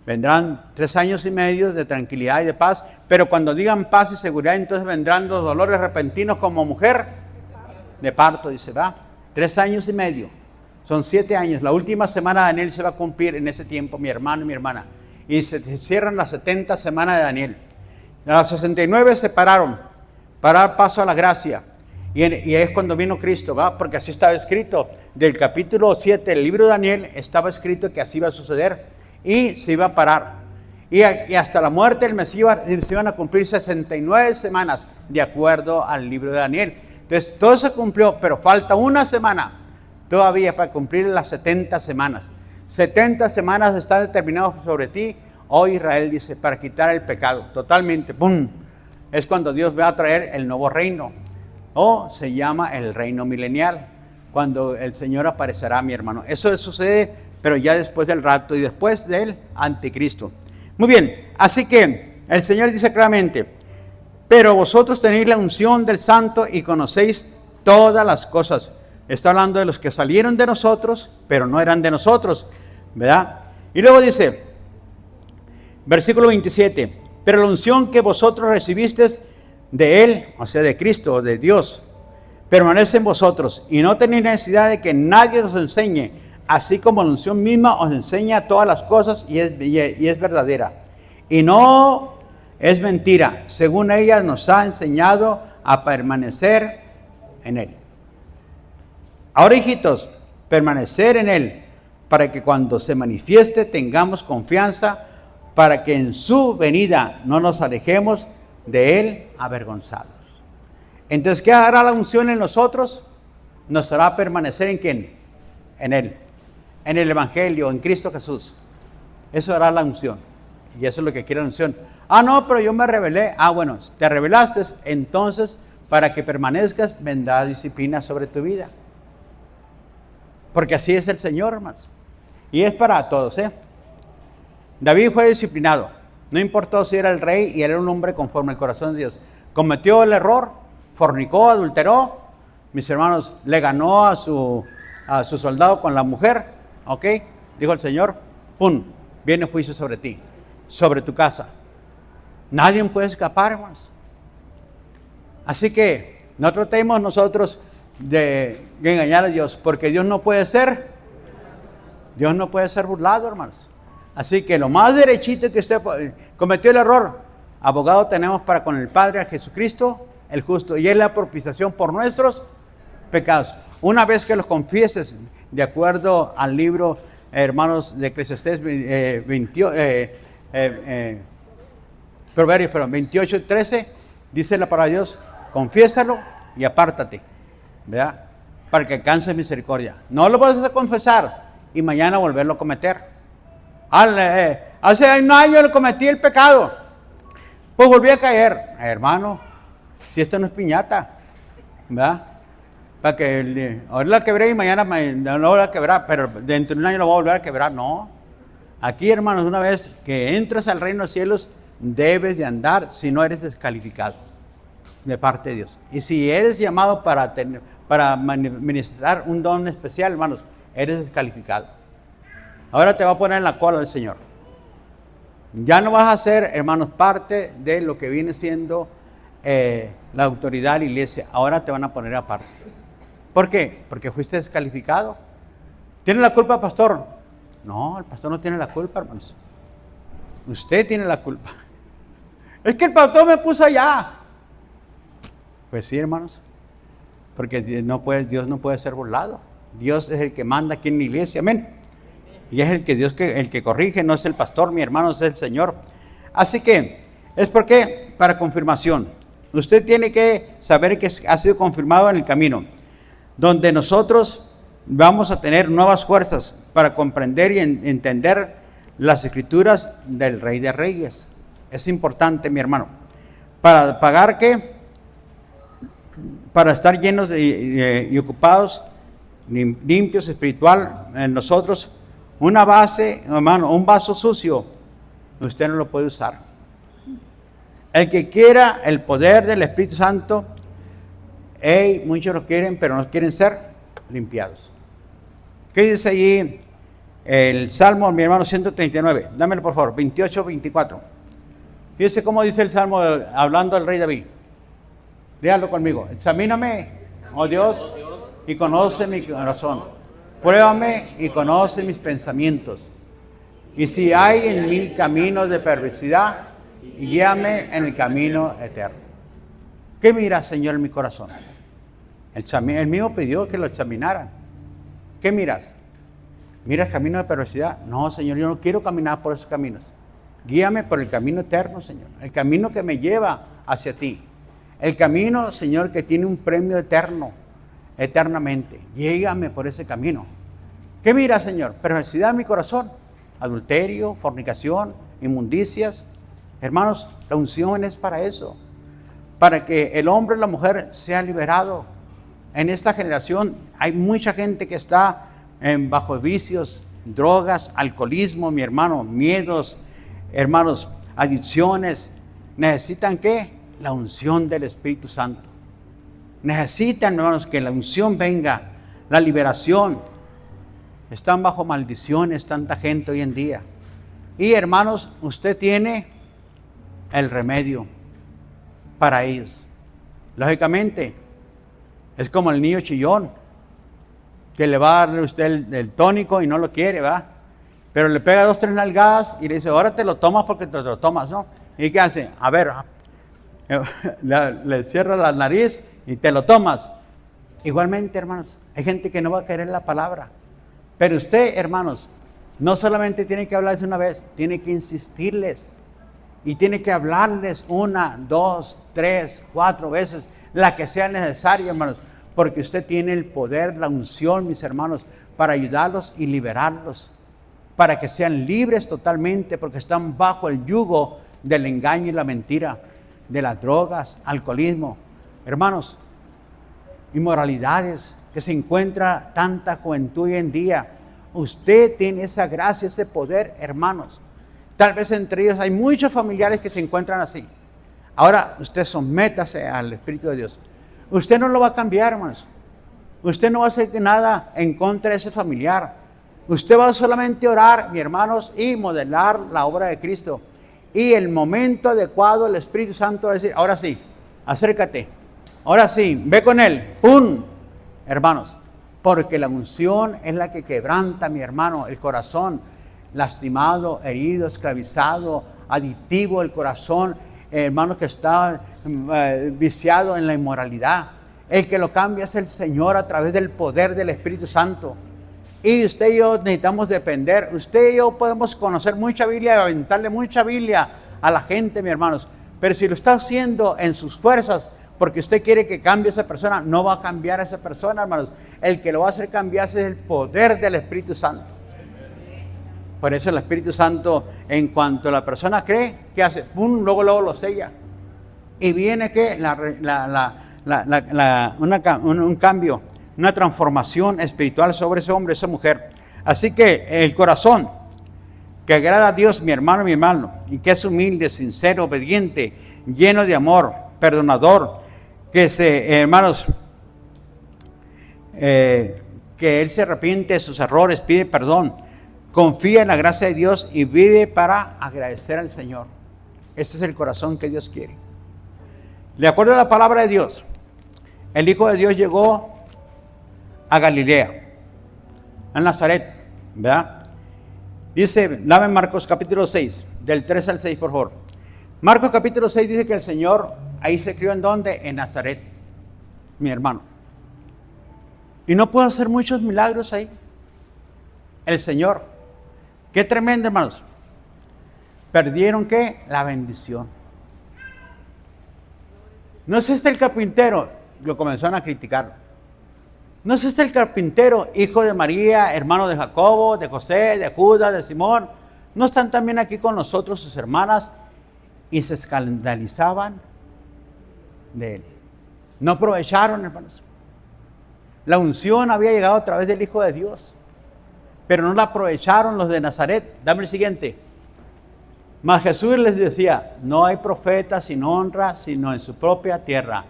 Vendrán 3 años y medio de tranquilidad y de paz, pero cuando digan paz y seguridad, entonces vendrán los dolores repentinos como mujer de parto, dice, ¿va? 3 años y medio, son 7 años. La última semana de Daniel se va a cumplir en ese tiempo, mi hermano y mi hermana, y se cierran las 70 semanas de Daniel. Las 69 se pararon para dar paso a la gracia, y es cuando vino Cristo, ¿va? Porque así estaba escrito, del capítulo 7 del libro de Daniel, estaba escrito que así iba a suceder, y se iba a parar, y hasta la muerte del Mesías se iban a cumplir 69 semanas, de acuerdo al libro de Daniel. Entonces todo se cumplió, pero falta una semana todavía para cumplir las 70 semanas. 70 semanas están determinadas sobre ti, oh Israel, dice, para quitar el pecado, totalmente, ¡pum! Es cuando Dios va a traer el nuevo reino, o se llama el reino milenial, cuando el Señor aparecerá, mi hermano. Eso sucede, pero ya después del rapto y después del anticristo. Muy bien, así que el Señor dice claramente, pero vosotros tenéis la unción del Santo y conocéis todas las cosas. Está hablando de los que salieron de nosotros, pero no eran de nosotros, ¿verdad? Y luego dice, versículo 27, pero la unción que vosotros recibisteis de Él, o sea, de Cristo, o de Dios, permanece en vosotros, y no tenéis necesidad de que nadie os enseñe, así como la unción misma os enseña todas las cosas y es verdadera. Y no es mentira, según ella nos ha enseñado a permanecer en Él. Ahora, hijitos, permanecer en Él, para que cuando se manifieste tengamos confianza, para que en su venida no nos alejemos de él avergonzados. Entonces, ¿qué hará la unción en nosotros? Nos hará permanecer ¿en quién? En él, en el evangelio, en Cristo Jesús. Eso hará la unción. Y eso es lo que quiere la unción. Ah, no, pero yo me rebelé. Ah, bueno, te rebelaste, entonces para que permanezcas vendrá disciplina sobre tu vida. Porque así es el Señor, hermanos. Y es para todos, David fue disciplinado. No importó si era el rey y era un hombre conforme al corazón de Dios. Cometió el error, fornicó, adulteró. Mis hermanos, le ganó a su soldado con la mujer. ¿Ok? Dijo el Señor, ¡pum! Viene juicio sobre ti, sobre tu casa. Nadie puede escapar, hermanos. Así que no tratemos nosotros de engañar a Dios, porque Dios no puede ser burlado, hermanos. Así que lo más derechito que usted cometió el error, abogado tenemos para con el Padre, a Jesucristo, el justo, y es la propiciación por nuestros pecados. Una vez que los confieses, de acuerdo al libro, hermanos, de Eclesiastés Proverbios 28:13, dice la palabra de Dios, confiésalo y apártate, ¿verdad? Para que alcances misericordia. No lo vas a confesar y mañana volverlo a cometer. Hace un año le cometí el pecado, pues volví a caer. Hermano, si esto no es piñata, ¿verdad? Para que ahora la quebré y mañana no la voy a quebrar, pero dentro de un año lo voy a volver a quebrar. No. Aquí, hermanos, una vez que entras al reino de los cielos, debes de andar si no eres descalificado de parte de Dios. Y si eres llamado para ministrar un don especial, hermanos, eres descalificado. Ahora te va a poner en la cola el Señor. Ya no vas a ser, hermanos, parte de lo que viene siendo la autoridad de la iglesia. Ahora te van a poner aparte. ¿Por qué? Porque fuiste descalificado. ¿Tiene la culpa el pastor? No, el pastor no tiene la culpa, hermanos. Usted tiene la culpa. Es que el pastor me puso allá. Pues sí, hermanos. Porque Dios no puede ser burlado. Dios es el que manda aquí en la iglesia, amén. Y es el que corrige, no es el pastor, mi hermano, es el Señor. Así que, es porque, para confirmación, usted tiene que saber que ha sido confirmado en el camino, donde nosotros vamos a tener nuevas fuerzas para comprender y entender las escrituras del Rey de Reyes. Es importante, mi hermano. Para pagar ¿qué? Para estar llenos y ocupados, limpios espiritual en nosotros. Una base, hermano, un vaso sucio, usted no lo puede usar. El que quiera el poder del Espíritu Santo, muchos lo quieren, pero no quieren ser limpiados. ¿Qué dice allí el Salmo, mi hermano, 139? Dámelo por favor, 28-24. Fíjese cómo dice el Salmo hablando del rey David. Léalo conmigo. Examíname, oh Dios, y conoce mi corazón. Pruébame y conoce mis pensamientos. Y si hay en mí caminos de perversidad, guíame en el camino eterno. ¿Qué miras, Señor, en mi corazón? Él mismo pidió que lo examinaran. ¿Qué miras? ¿Miras camino de perversidad? No, Señor, yo no quiero caminar por esos caminos. Guíame por el camino eterno, Señor. El camino que me lleva hacia ti. El camino, Señor, que tiene un premio eterno, eternamente. Llégame por ese camino. ¿Qué miras, Señor? Perversidad en mi corazón. Adulterio, fornicación, inmundicias. Hermanos, la unción es para eso. Para que el hombre y la mujer sea liberado. En esta generación hay mucha gente que está bajo vicios, drogas, alcoholismo, mi hermano, miedos, hermanos, adicciones. ¿Necesitan qué? La unción del Espíritu Santo. Necesitan, hermanos, que la unción venga, la liberación. Están bajo maldiciones tanta gente hoy en día. Y hermanos, usted tiene el remedio para ellos. Lógicamente, es como el niño chillón, que le va a darle usted el tónico y no lo quiere, ¿verdad? Pero le pega 2, 3 nalgadas y le dice, ahora te lo tomas porque te lo tomas, ¿no? ¿Y qué hace? A ver, le cierra la nariz y te lo tomas. Igualmente, hermanos, hay gente que no va a querer la palabra. Pero usted, hermanos, no solamente tiene que hablarles una vez, tiene que insistirles. Y tiene que hablarles 1, 2, 3, 4 veces, la que sea necesaria, hermanos. Porque usted tiene el poder, la unción, mis hermanos, para ayudarlos y liberarlos. Para que sean libres totalmente, porque están bajo el yugo del engaño y la mentira, de las drogas, alcoholismo. Hermanos, inmoralidades, que se encuentra tanta juventud hoy en día. Usted tiene esa gracia, ese poder, hermanos. Tal vez entre ellos hay muchos familiares que se encuentran así. Ahora usted sométase al Espíritu de Dios. Usted no lo va a cambiar, hermanos. Usted no va a hacer nada en contra de ese familiar. Usted va a solamente orar, mis hermanos, y modelar la obra de Cristo. Y el momento adecuado, el Espíritu Santo va a decir, ahora sí, acércate. Ahora sí, ve con él. ¡Pum! Hermanos, porque la unción es la que quebranta, mi hermano, el corazón lastimado, herido, esclavizado, adictivo el corazón, hermano, que está viciado en la inmoralidad. El que lo cambia es el Señor a través del poder del Espíritu Santo. Y usted y yo necesitamos depender. Usted y yo podemos conocer mucha Biblia y aventarle mucha Biblia a la gente, mis hermanos. Pero si lo está haciendo en sus fuerzas, porque usted quiere que cambie esa persona, no va a cambiar a esa persona, hermanos. El que lo va a hacer cambiar es el poder del Espíritu Santo. Por eso el Espíritu Santo, en cuanto la persona cree, ¿qué hace? ¡Pum! Luego lo sella. Y viene que un cambio, una transformación espiritual sobre ese hombre, esa mujer. Así que el corazón que agrada a Dios, mi hermano, y que es humilde, sincero, obediente, lleno de amor, perdonador, hermanos, que él se arrepiente de sus errores, pide perdón, confía en la gracia de Dios y vive para agradecer al Señor. Ese es el corazón que Dios quiere. De acuerdo a la palabra de Dios, el Hijo de Dios llegó a Galilea, a Nazaret, ¿verdad? Dice, dame Marcos capítulo 6, del 3 al 6, por favor. Marcos capítulo 6 dice que el Señor ahí se crió, ¿en dónde? En Nazaret, mi hermano. Y no pudo hacer muchos milagros ahí. El Señor. Qué tremendo, hermanos. Perdieron, ¿qué? La bendición. No es el carpintero, lo comenzaron a criticar. No es el carpintero, hijo de María, hermano de Jacobo, de José, de Judas, de Simón. ¿No están también aquí con nosotros sus hermanas? Y se escandalizaban de él. No aprovecharon, hermanos. La unción había llegado a través del Hijo de Dios, pero no la aprovecharon los de Nazaret. Dame el siguiente. Mas Jesús les decía, no hay profeta sin honra, sino en su propia tierra,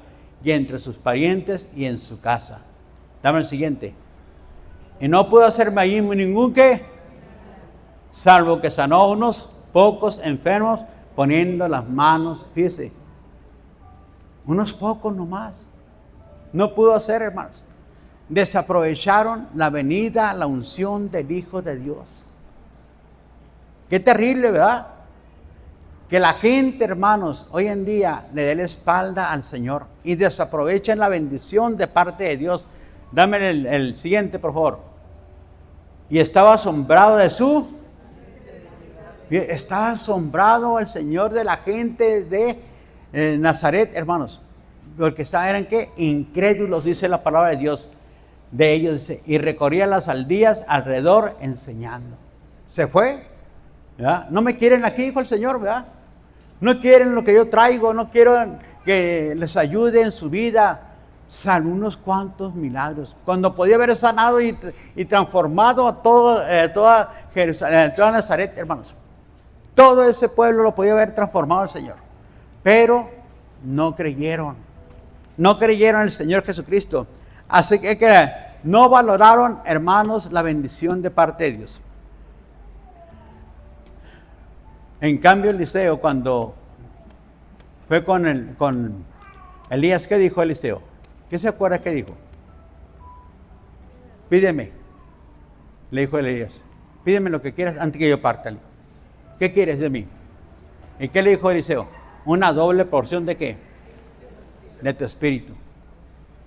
y entre sus parientes y en su casa. Dame el siguiente. Y no pudo hacerme allí ningún ¿qué? Salvo que sanó a unos pocos enfermos, poniendo las manos, fíjese, unos pocos nomás. No pudo hacer, hermanos. Desaprovecharon la venida, la unción del Hijo de Dios. Qué terrible, ¿verdad? Que la gente, hermanos, hoy en día le dé la espalda al Señor y desaprovechen la bendición de parte de Dios. Dame el siguiente, por favor. Y estaba asombrado de Estaba asombrado el Señor de la gente de Nazaret, hermanos. Porque eran ¿qué? Incrédulos, dice la palabra de Dios. De ellos dice, y recorría las aldeas alrededor enseñando. Se fue, ¿verdad? No me quieren aquí, dijo el Señor, ¿verdad? No quieren lo que yo traigo, no quiero que les ayude en su vida. Salvo unos cuantos milagros. Cuando podía haber sanado y transformado a toda Jerusalén, toda Nazaret, hermanos. Todo ese pueblo lo podía haber transformado el Señor. Pero no creyeron. No creyeron en el Señor Jesucristo. Así que no valoraron, hermanos, la bendición de parte de Dios. En cambio, Eliseo, cuando fue con Elías, ¿qué dijo Eliseo? ¿Qué se acuerda que dijo? Pídeme, le dijo Elías, pídeme lo que quieras antes que yo parta. ¿Qué quieres de mí? ¿Y qué le dijo Eliseo? Una doble porción ¿de qué? De tu espíritu.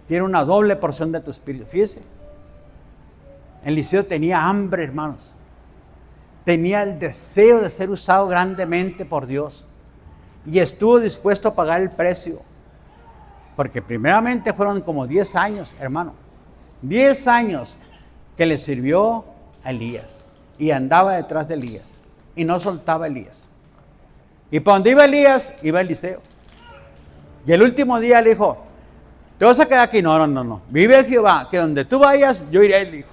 Tiene una doble porción de tu espíritu. Fíjese. Eliseo tenía hambre, hermanos. Tenía el deseo de ser usado grandemente por Dios. Y estuvo dispuesto a pagar el precio. Porque primeramente fueron como 10 años, hermano. 10 años que le sirvió a Elías. Y andaba detrás de Elías. Y no soltaba a Elías. Y para donde iba Elías, iba Eliseo. Y el último día le dijo, ¿te vas a quedar aquí? No. Vive Jehová, que donde tú vayas, yo iré, le dijo.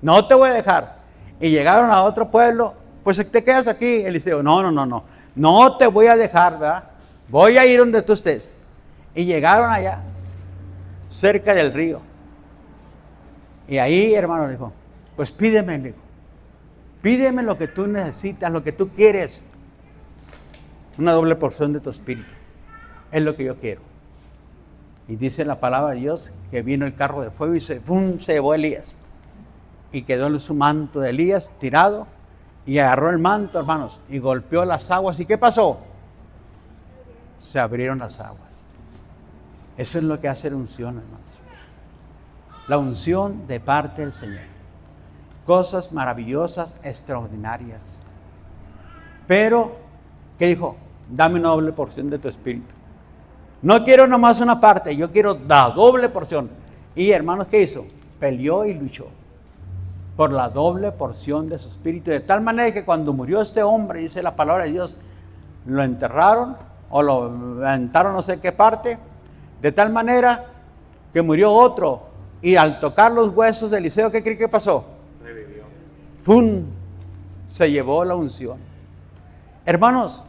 No te voy a dejar. Y llegaron a otro pueblo, pues te quedas aquí, Eliseo. No. No te voy a dejar, ¿verdad? Voy a ir donde tú estés. Y llegaron allá, cerca del río. Y ahí, hermano, le dijo, pues pídeme, le dijo. Pídeme lo que tú necesitas, lo que tú quieres. Una doble porción de tu espíritu. Es lo que yo quiero. Y dice la palabra de Dios que vino el carro de fuego y se llevó a Elías. Y quedó en su manto de Elías tirado y agarró el manto, hermanos, y golpeó las aguas. ¿Y qué pasó? Se abrieron las aguas. Eso es lo que hace la unción, hermanos. La unción de parte del Señor. Cosas maravillosas, extraordinarias. Pero, ¿qué dijo? Dame una doble porción de tu espíritu. No quiero nomás una parte, yo quiero la doble porción. Y hermanos, ¿qué hizo? Peleó y luchó por la doble porción de su espíritu. De tal manera que cuando murió este hombre, dice la palabra de Dios, lo enterraron o lo aventaron no sé qué parte. De tal manera que murió otro. Y al tocar los huesos de Eliseo, ¿qué cree que pasó? Revivió. ¡Pum! Se llevó la unción. Hermanos,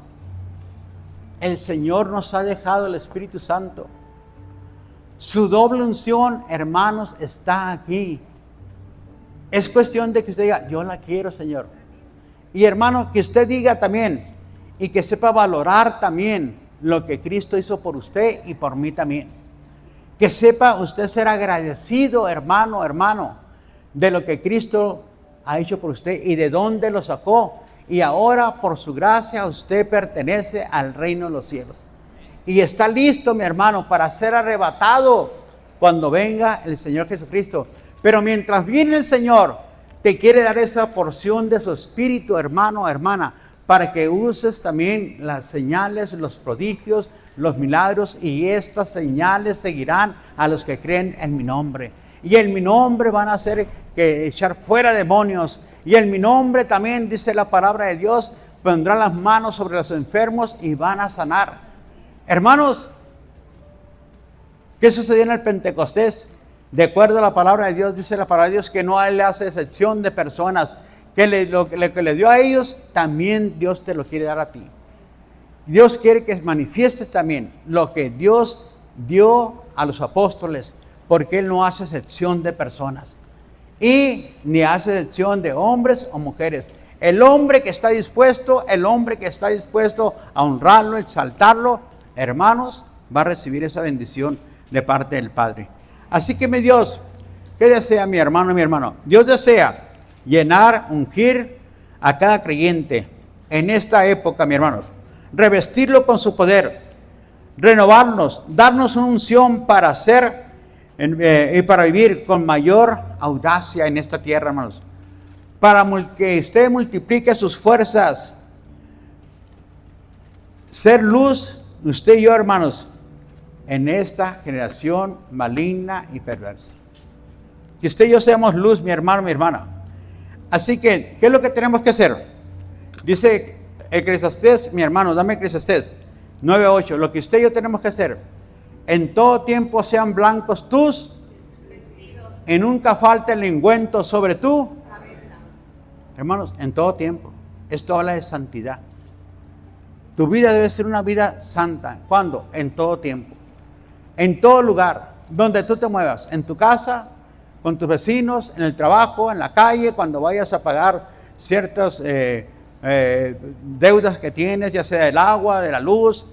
el Señor nos ha dejado el Espíritu Santo. Su doble unción, hermanos, está aquí. Es cuestión de que usted diga, yo la quiero, Señor. Y hermano, que usted diga también, y que sepa valorar también lo que Cristo hizo por usted y por mí también. Que sepa usted ser agradecido, hermano, de lo que Cristo ha hecho por usted y de dónde lo sacó. Y ahora, por su gracia, usted pertenece al reino de los cielos. Y está listo, mi hermano, para ser arrebatado cuando venga el Señor Jesucristo. Pero mientras viene el Señor, te quiere dar esa porción de su espíritu, hermano, hermana, para que uses también las señales, los prodigios, los milagros, y estas señales seguirán a los que creen en mi nombre. Y en mi nombre van a hacer que echar fuera demonios. Y en mi nombre también, dice la palabra de Dios, pondrán las manos sobre los enfermos y van a sanar. Hermanos, ¿qué sucedió en el Pentecostés? De acuerdo a la palabra de Dios, dice la palabra de Dios que no le hace excepción de personas, que lo que le dio a ellos, también Dios te lo quiere dar a ti. Dios quiere que manifiestes también lo que Dios dio a los apóstoles, porque Él no hace excepción de personas. Y ni hace excepción de hombres o mujeres. El hombre que está dispuesto a honrarlo, exaltarlo, hermanos, va a recibir esa bendición de parte del Padre. Así que mi Dios, ¿qué desea mi hermano y mi hermano? Dios desea llenar, ungir a cada creyente en esta época, mi hermanos. Revestirlo con su poder, renovarnos, darnos una unción para hacer y para vivir con mayor audacia en esta tierra, hermanos. Para que usted multiplique sus fuerzas. Ser luz, usted y yo, hermanos, en esta generación maligna y perversa. Que usted y yo seamos luz, mi hermano, mi hermana. Así que, ¿qué es lo que tenemos que hacer? Dice Eclesiastés, mi hermano, dame Eclesiastés 9:8. Lo que usted y yo tenemos que hacer: en todo tiempo sean blancos tus vestidos, y nunca falte el ungüento sobre tu cabeza. Hermanos, en todo tiempo. Esto habla de santidad. Tu vida debe ser una vida santa. ¿Cuándo? En todo tiempo. En todo lugar donde tú te muevas. En tu casa, con tus vecinos, en el trabajo, en la calle, cuando vayas a pagar ciertas deudas que tienes, ya sea del agua, de la luz.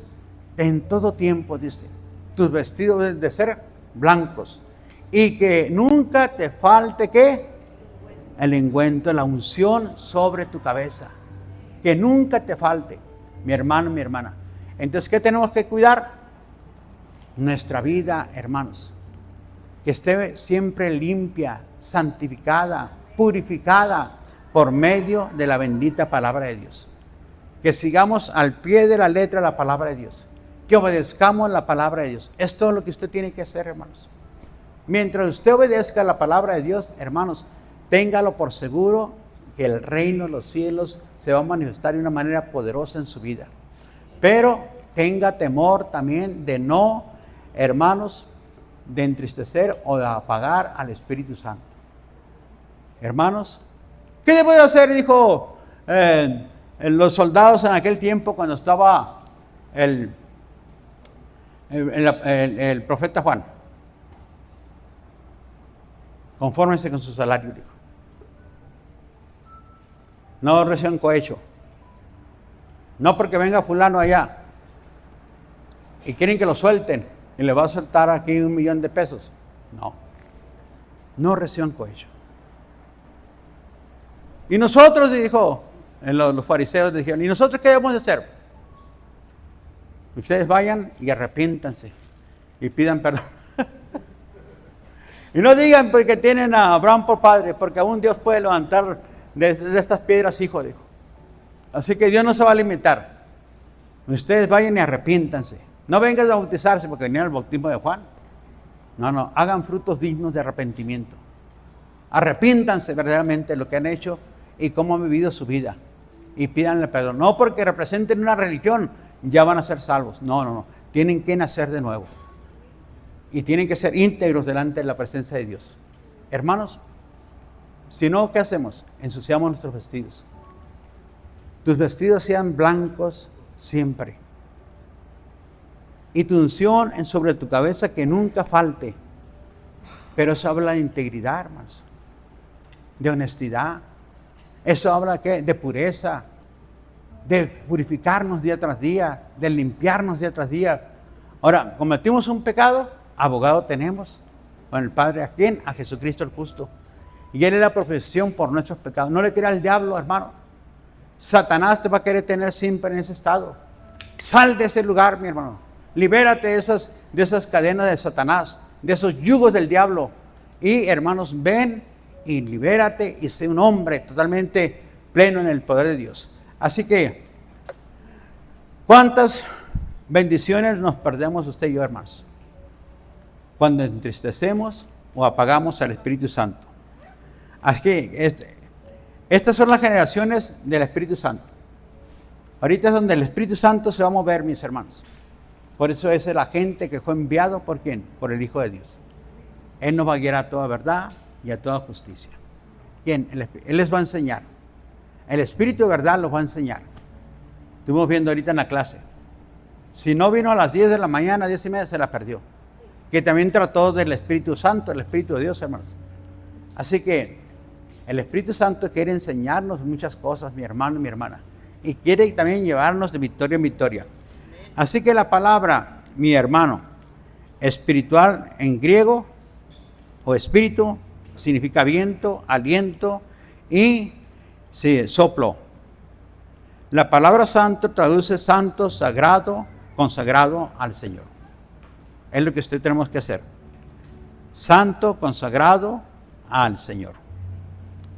En todo tiempo, dice, tus vestidos deben de ser blancos. Y que nunca te falte, ¿qué? El ungüento, la unción sobre tu cabeza. Que nunca te falte, mi hermano, mi hermana. Entonces, ¿qué tenemos que cuidar? Nuestra vida, hermanos. Que esté siempre limpia, santificada, purificada por medio de la bendita palabra de Dios. Que sigamos al pie de la letra la palabra de Dios. Que obedezcamos la palabra de Dios. Es todo lo que usted tiene que hacer, hermanos. Mientras usted obedezca la palabra de Dios, hermanos, téngalo por seguro que el reino de los cielos se va a manifestar de una manera poderosa en su vida. Pero tenga temor también de no, hermanos, de entristecer o de apagar al Espíritu Santo. Hermanos, ¿qué le voy a hacer? Dijo los soldados en aquel tiempo cuando estaba el profeta Juan. Confórmense con su salario, dijo. No reciban cohecho. No porque venga fulano allá y quieren que lo suelten y le va a soltar aquí $1,000,000. No reciban cohecho. Y nosotros, dijo, los fariseos dijeron, ¿y nosotros qué debemos de hacer? Ustedes vayan y arrepiéntanse y pidan perdón. Y no digan porque tienen a Abraham por padre, porque aún Dios puede levantar de estas piedras hijos, dijo. Así que Dios no se va a limitar. Ustedes vayan y arrepiéntanse. No vengan a bautizarse porque venían al bautismo de Juan. No, hagan frutos dignos de arrepentimiento. Arrepiéntanse verdaderamente de lo que han hecho y cómo han vivido su vida. Y pídanle perdón. No porque representen una religión, ya van a ser salvos. No. Tienen que nacer de nuevo. Y tienen que ser íntegros delante de la presencia de Dios. Hermanos, si no, ¿qué hacemos? Ensuciamos nuestros vestidos. Tus vestidos sean blancos siempre. Y tu unción sobre tu cabeza que nunca falte. Pero eso habla de integridad, hermanos. De honestidad. Eso habla ¿qué? De pureza. De purificarnos día tras día. De limpiarnos día tras día. Ahora, cometimos un pecado, abogado tenemos. Con el Padre, ¿a quién? A Jesucristo el justo. Y Él es la profesión por nuestros pecados. No le crea al diablo, hermano. Satanás te va a querer tener siempre en ese estado. Sal de ese lugar, mi hermano. Libérate de esas cadenas de Satanás, de esos yugos del diablo. Y, hermanos, ven y libérate y sé un hombre totalmente pleno en el poder de Dios. Así que, ¿cuántas bendiciones nos perdemos usted y yo, hermanos? Cuando entristecemos o apagamos al Espíritu Santo. Así que estas son las generaciones del Espíritu Santo. Ahorita es donde el Espíritu Santo se va a mover, mis hermanos. Por eso es el agente que fue enviado, ¿por quién? Por el Hijo de Dios. Él nos va a guiar a toda verdad y a toda justicia. ¿Quién? Él les va a enseñar. El Espíritu de verdad los va a enseñar. Estuvimos viendo ahorita en la clase. Si no vino a las 10 de la mañana, 10:30, se la perdió. Que también trató del Espíritu Santo, el Espíritu de Dios, hermanos. Así que el Espíritu Santo quiere enseñarnos muchas cosas, mi hermano y mi hermana. Y quiere también llevarnos de victoria en victoria. Así que la palabra, mi hermano, espiritual en griego, o espíritu, significa viento, aliento y soplo. La palabra santo traduce santo, sagrado, consagrado al Señor. Es lo que usted tenemos que hacer. Santo, consagrado al Señor.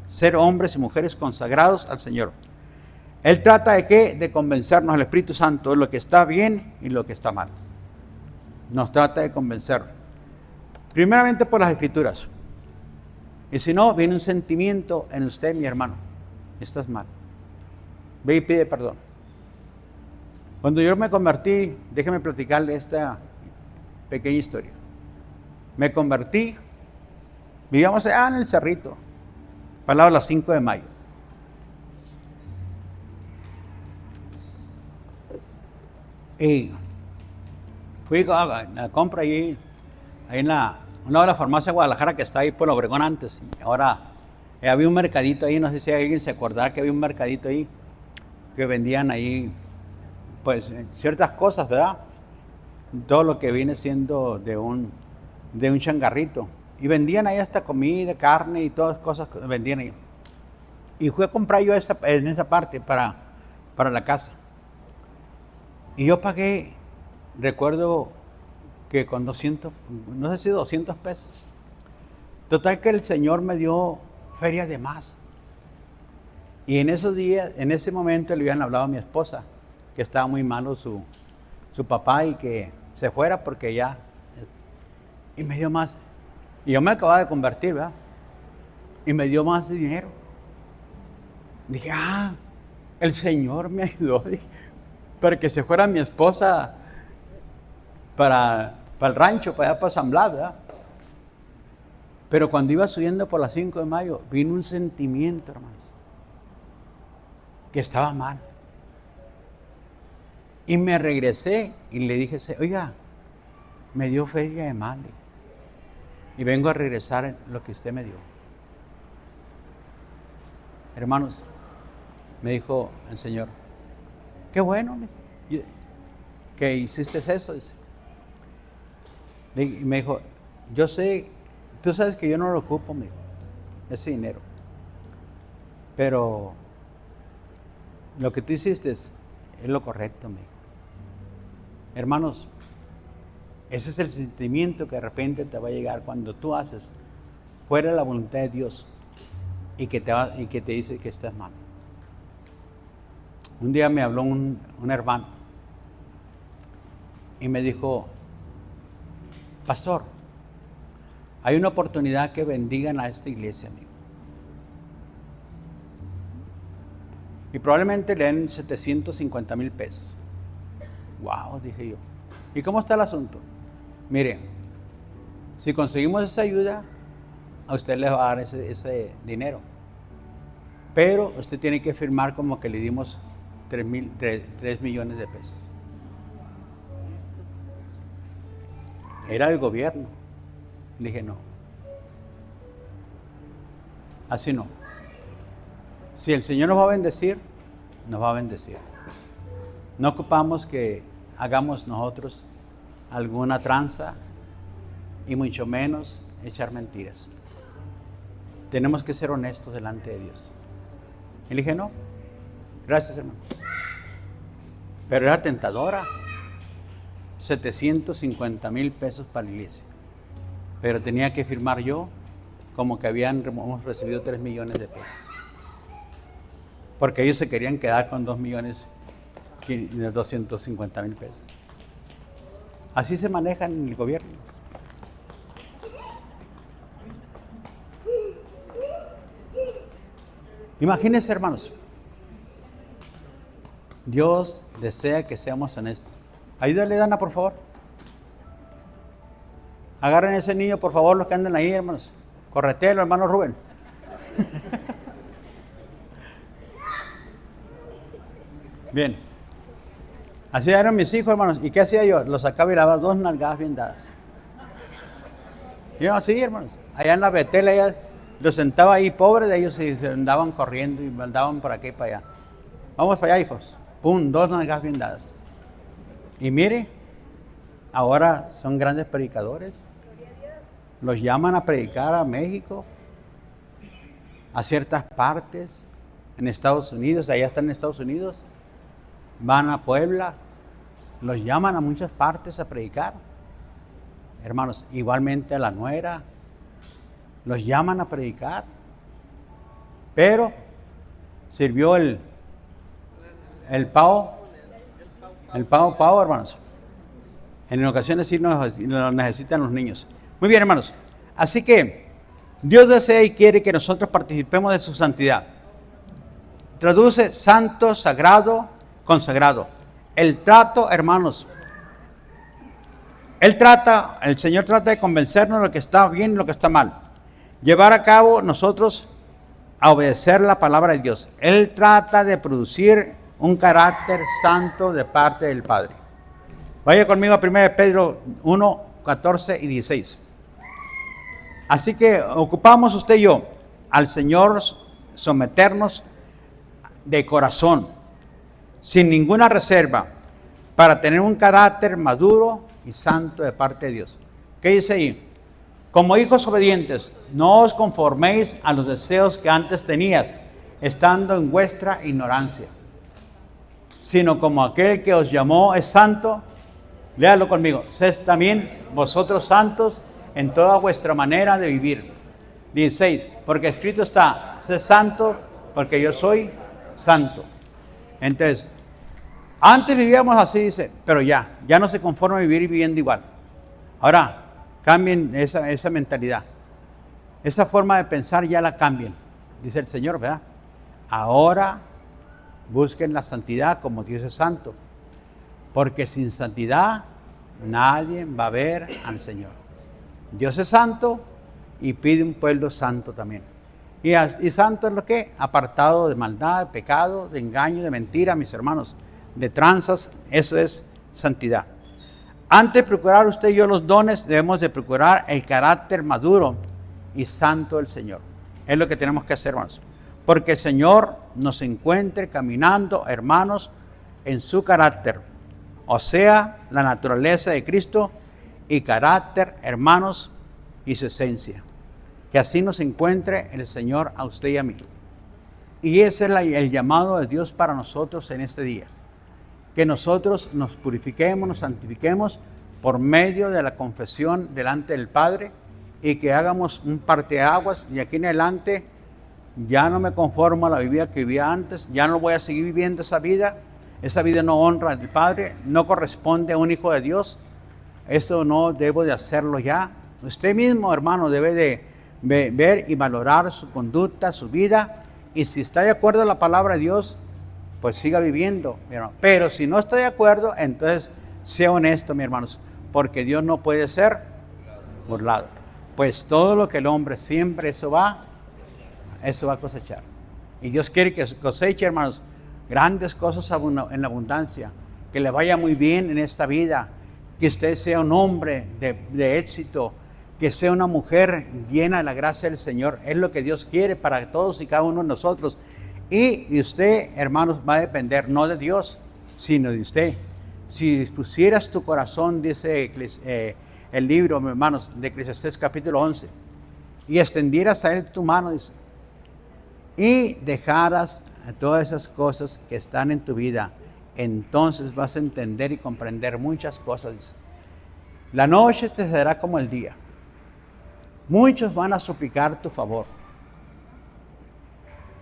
Ser hombres y mujeres consagrados al Señor. Él trata de ¿qué? De convencernos al Espíritu Santo de lo que está bien y lo que está mal. Nos trata de convencer. Primeramente por las Escrituras. Y si no, viene un sentimiento en usted, mi hermano. Estás mal. Ve y pide perdón. Cuando yo me convertí, déjeme platicarle esta pequeña historia. Me convertí, vivíamos allá en el Cerrito, para las 5 de mayo. Y fui a la compra ahí en una de las farmacias de Guadalajara que está ahí por Obregón antes. Y ahora había un mercadito ahí, no sé si alguien se acordará que había un mercadito ahí que vendían ahí, pues, ciertas cosas, ¿verdad? Todo lo que viene siendo de un changarrito. Y vendían ahí hasta comida, carne y todas cosas que vendían ahí. Y fui a comprar yo en esa parte para la casa. Y yo pagué, recuerdo que con 200, no sé si $200. Total que el Señor me dio feria de más. Y en esos días, en ese momento le habían hablado a mi esposa, que estaba muy malo su papá y que se fuera porque ya, y me dio más. Y yo me acababa de convertir, ¿verdad? Y me dio más dinero. Dije, el Señor me ayudó, dije, para que se fuera mi esposa para el rancho, para allá para San Blas, ¿verdad? Pero cuando iba subiendo por las 5 de mayo, vino un sentimiento, hermanos, que estaba mal. Y me regresé y le dije, oiga, me dio feria de mal. Y vengo a regresar lo que usted me dio. Hermanos, me dijo el Señor, qué bueno que hiciste eso. Y me dijo, yo sé, tú sabes que yo no lo ocupo, me dijo, ese dinero. Pero lo que tú hiciste es lo correcto, me dijo. Hermanos, ese es el sentimiento que de repente te va a llegar cuando tú haces fuera de la voluntad de Dios y que te dice que estás mal. Un día me habló un hermano y me dijo, pastor, hay una oportunidad que bendigan a esta iglesia, amigo. Y probablemente le den 750,000 pesos. Wow, dije yo. ¿Y cómo está el asunto? Mire, si conseguimos esa ayuda, a usted le va a dar ese dinero. Pero usted tiene que firmar como que le dimos 3 millones de pesos. Era el gobierno. Le dije, no. Así no. Si el Señor nos va a bendecir, nos va a bendecir. No ocupamos que hagamos nosotros alguna tranza y mucho menos echar mentiras. Tenemos que ser honestos delante de Dios. Y le dije, no, gracias, hermano. Pero era tentadora. 750,000 pesos para la iglesia. Pero tenía que firmar yo como que hemos recibido 3 millones de pesos. Porque ellos se querían quedar con 250,000 pesos. Así se maneja en el gobierno. Imagínense, hermanos, Dios desea que seamos honestos. Ayúdale, Dana, por favor. Agarren ese niño, por favor, los que andan ahí, hermanos. Corretéelo, hermano Rubén. Bien. Así eran mis hijos, hermanos. ¿Y qué hacía yo? Los sacaba y le daba 2 nalgadas bien dadas. Yo así, hermanos. Allá en la Betel, allá los sentaba ahí, pobres de ellos, y se andaban corriendo y andaban por aquí y para allá. Vamos para allá, hijos. Pum, 2 nalgadas bien dadas. Y mire, ahora son grandes predicadores. Los llaman a predicar a México, a ciertas partes, en Estados Unidos, allá están en Estados Unidos. Van a Puebla, los llaman a muchas partes a predicar. Hermanos, igualmente a la nuera, los llaman a predicar. Pero sirvió el pavo, hermanos. En ocasiones sí lo necesitan los niños. Muy bien, hermanos. Así que Dios desea y quiere que nosotros participemos de su santidad. Traduce santo, sagrado, consagrado. El trato, hermanos. El Señor trata de convencernos de lo que está bien y lo que está mal. Llevar a cabo nosotros a obedecer la palabra de Dios. Él trata de producir un carácter santo de parte del Padre. Vaya conmigo a 1 Pedro 1, 14 y 16. Así que ocupamos usted y yo al Señor someternos de corazón, sin ninguna reserva, para tener un carácter maduro y santo de parte de Dios. ¿Qué dice ahí? Como hijos obedientes, no os conforméis a los deseos que antes tenías, estando en vuestra ignorancia, sino como aquel que os llamó es santo. Léalo conmigo. Sed también vosotros santos en toda vuestra manera de vivir, 16. Porque escrito está, sé santo porque yo soy santo. Entonces, antes vivíamos así, dice, pero ya no se conforma a vivir viviendo igual. Ahora, cambien esa mentalidad. Esa forma de pensar ya la cambien, dice el Señor, ¿verdad? Ahora busquen la santidad como Dios es santo, porque sin santidad nadie va a ver al Señor. Dios es santo y pide un pueblo santo también. Y santo es lo que? Apartado de maldad, de pecado, de engaño, de mentira, mis hermanos, de tranzas, eso es santidad. Antes de procurar usted y yo los dones, debemos de procurar el carácter maduro y santo del Señor. Es lo que tenemos que hacer, hermanos. Porque el Señor nos encuentre caminando, hermanos, en su carácter. O sea, la naturaleza de Cristo y carácter, hermanos, y su esencia. Que así nos encuentre el Señor a usted y a mí. Y ese es el llamado de Dios para nosotros en este día. Que nosotros nos purifiquemos, nos santifiquemos por medio de la confesión delante del Padre y que hagamos un parteaguas y aquí en adelante ya no me conformo a la vida que vivía antes, ya no voy a seguir viviendo esa vida no honra al Padre, no corresponde a un hijo de Dios, eso no debo de hacerlo ya. Usted mismo, hermano, debe de ver y valorar su conducta, su vida, y si está de acuerdo a la palabra de Dios, pues siga viviendo, mi hermano. Pero si no está de acuerdo, entonces sea honesto, mi hermanos, porque Dios no puede ser burlado. Pues todo lo que el hombre siempre eso va a cosechar. Y Dios quiere que coseche, hermanos, grandes cosas en la abundancia, que le vaya muy bien en esta vida, que usted sea un hombre de éxito, que sea una mujer llena de la gracia del Señor. Es lo que Dios quiere para todos y cada uno de nosotros. Y usted, hermanos, va a depender no de Dios, sino de usted. Si dispusieras tu corazón, dice el libro, hermanos, de Eclesiastés capítulo 11, y extendieras a Él tu mano, dice, y dejaras todas esas cosas que están en tu vida, entonces vas a entender y comprender muchas cosas. Dice, la noche te será como el día. Muchos van a suplicar tu favor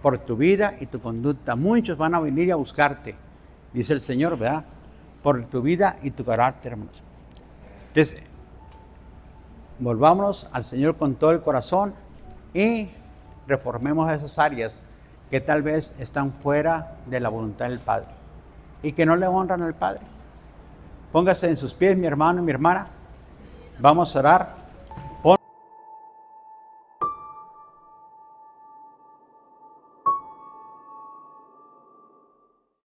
por tu vida y tu conducta. Muchos van a venir a buscarte, dice el Señor, ¿verdad? Por tu vida y tu carácter, hermanos. Entonces, volvámonos al Señor con todo el corazón y reformemos esas áreas que tal vez están fuera de la voluntad del Padre y que no le honran al Padre. Póngase en sus pies, mi hermano y mi hermana. Vamos a orar.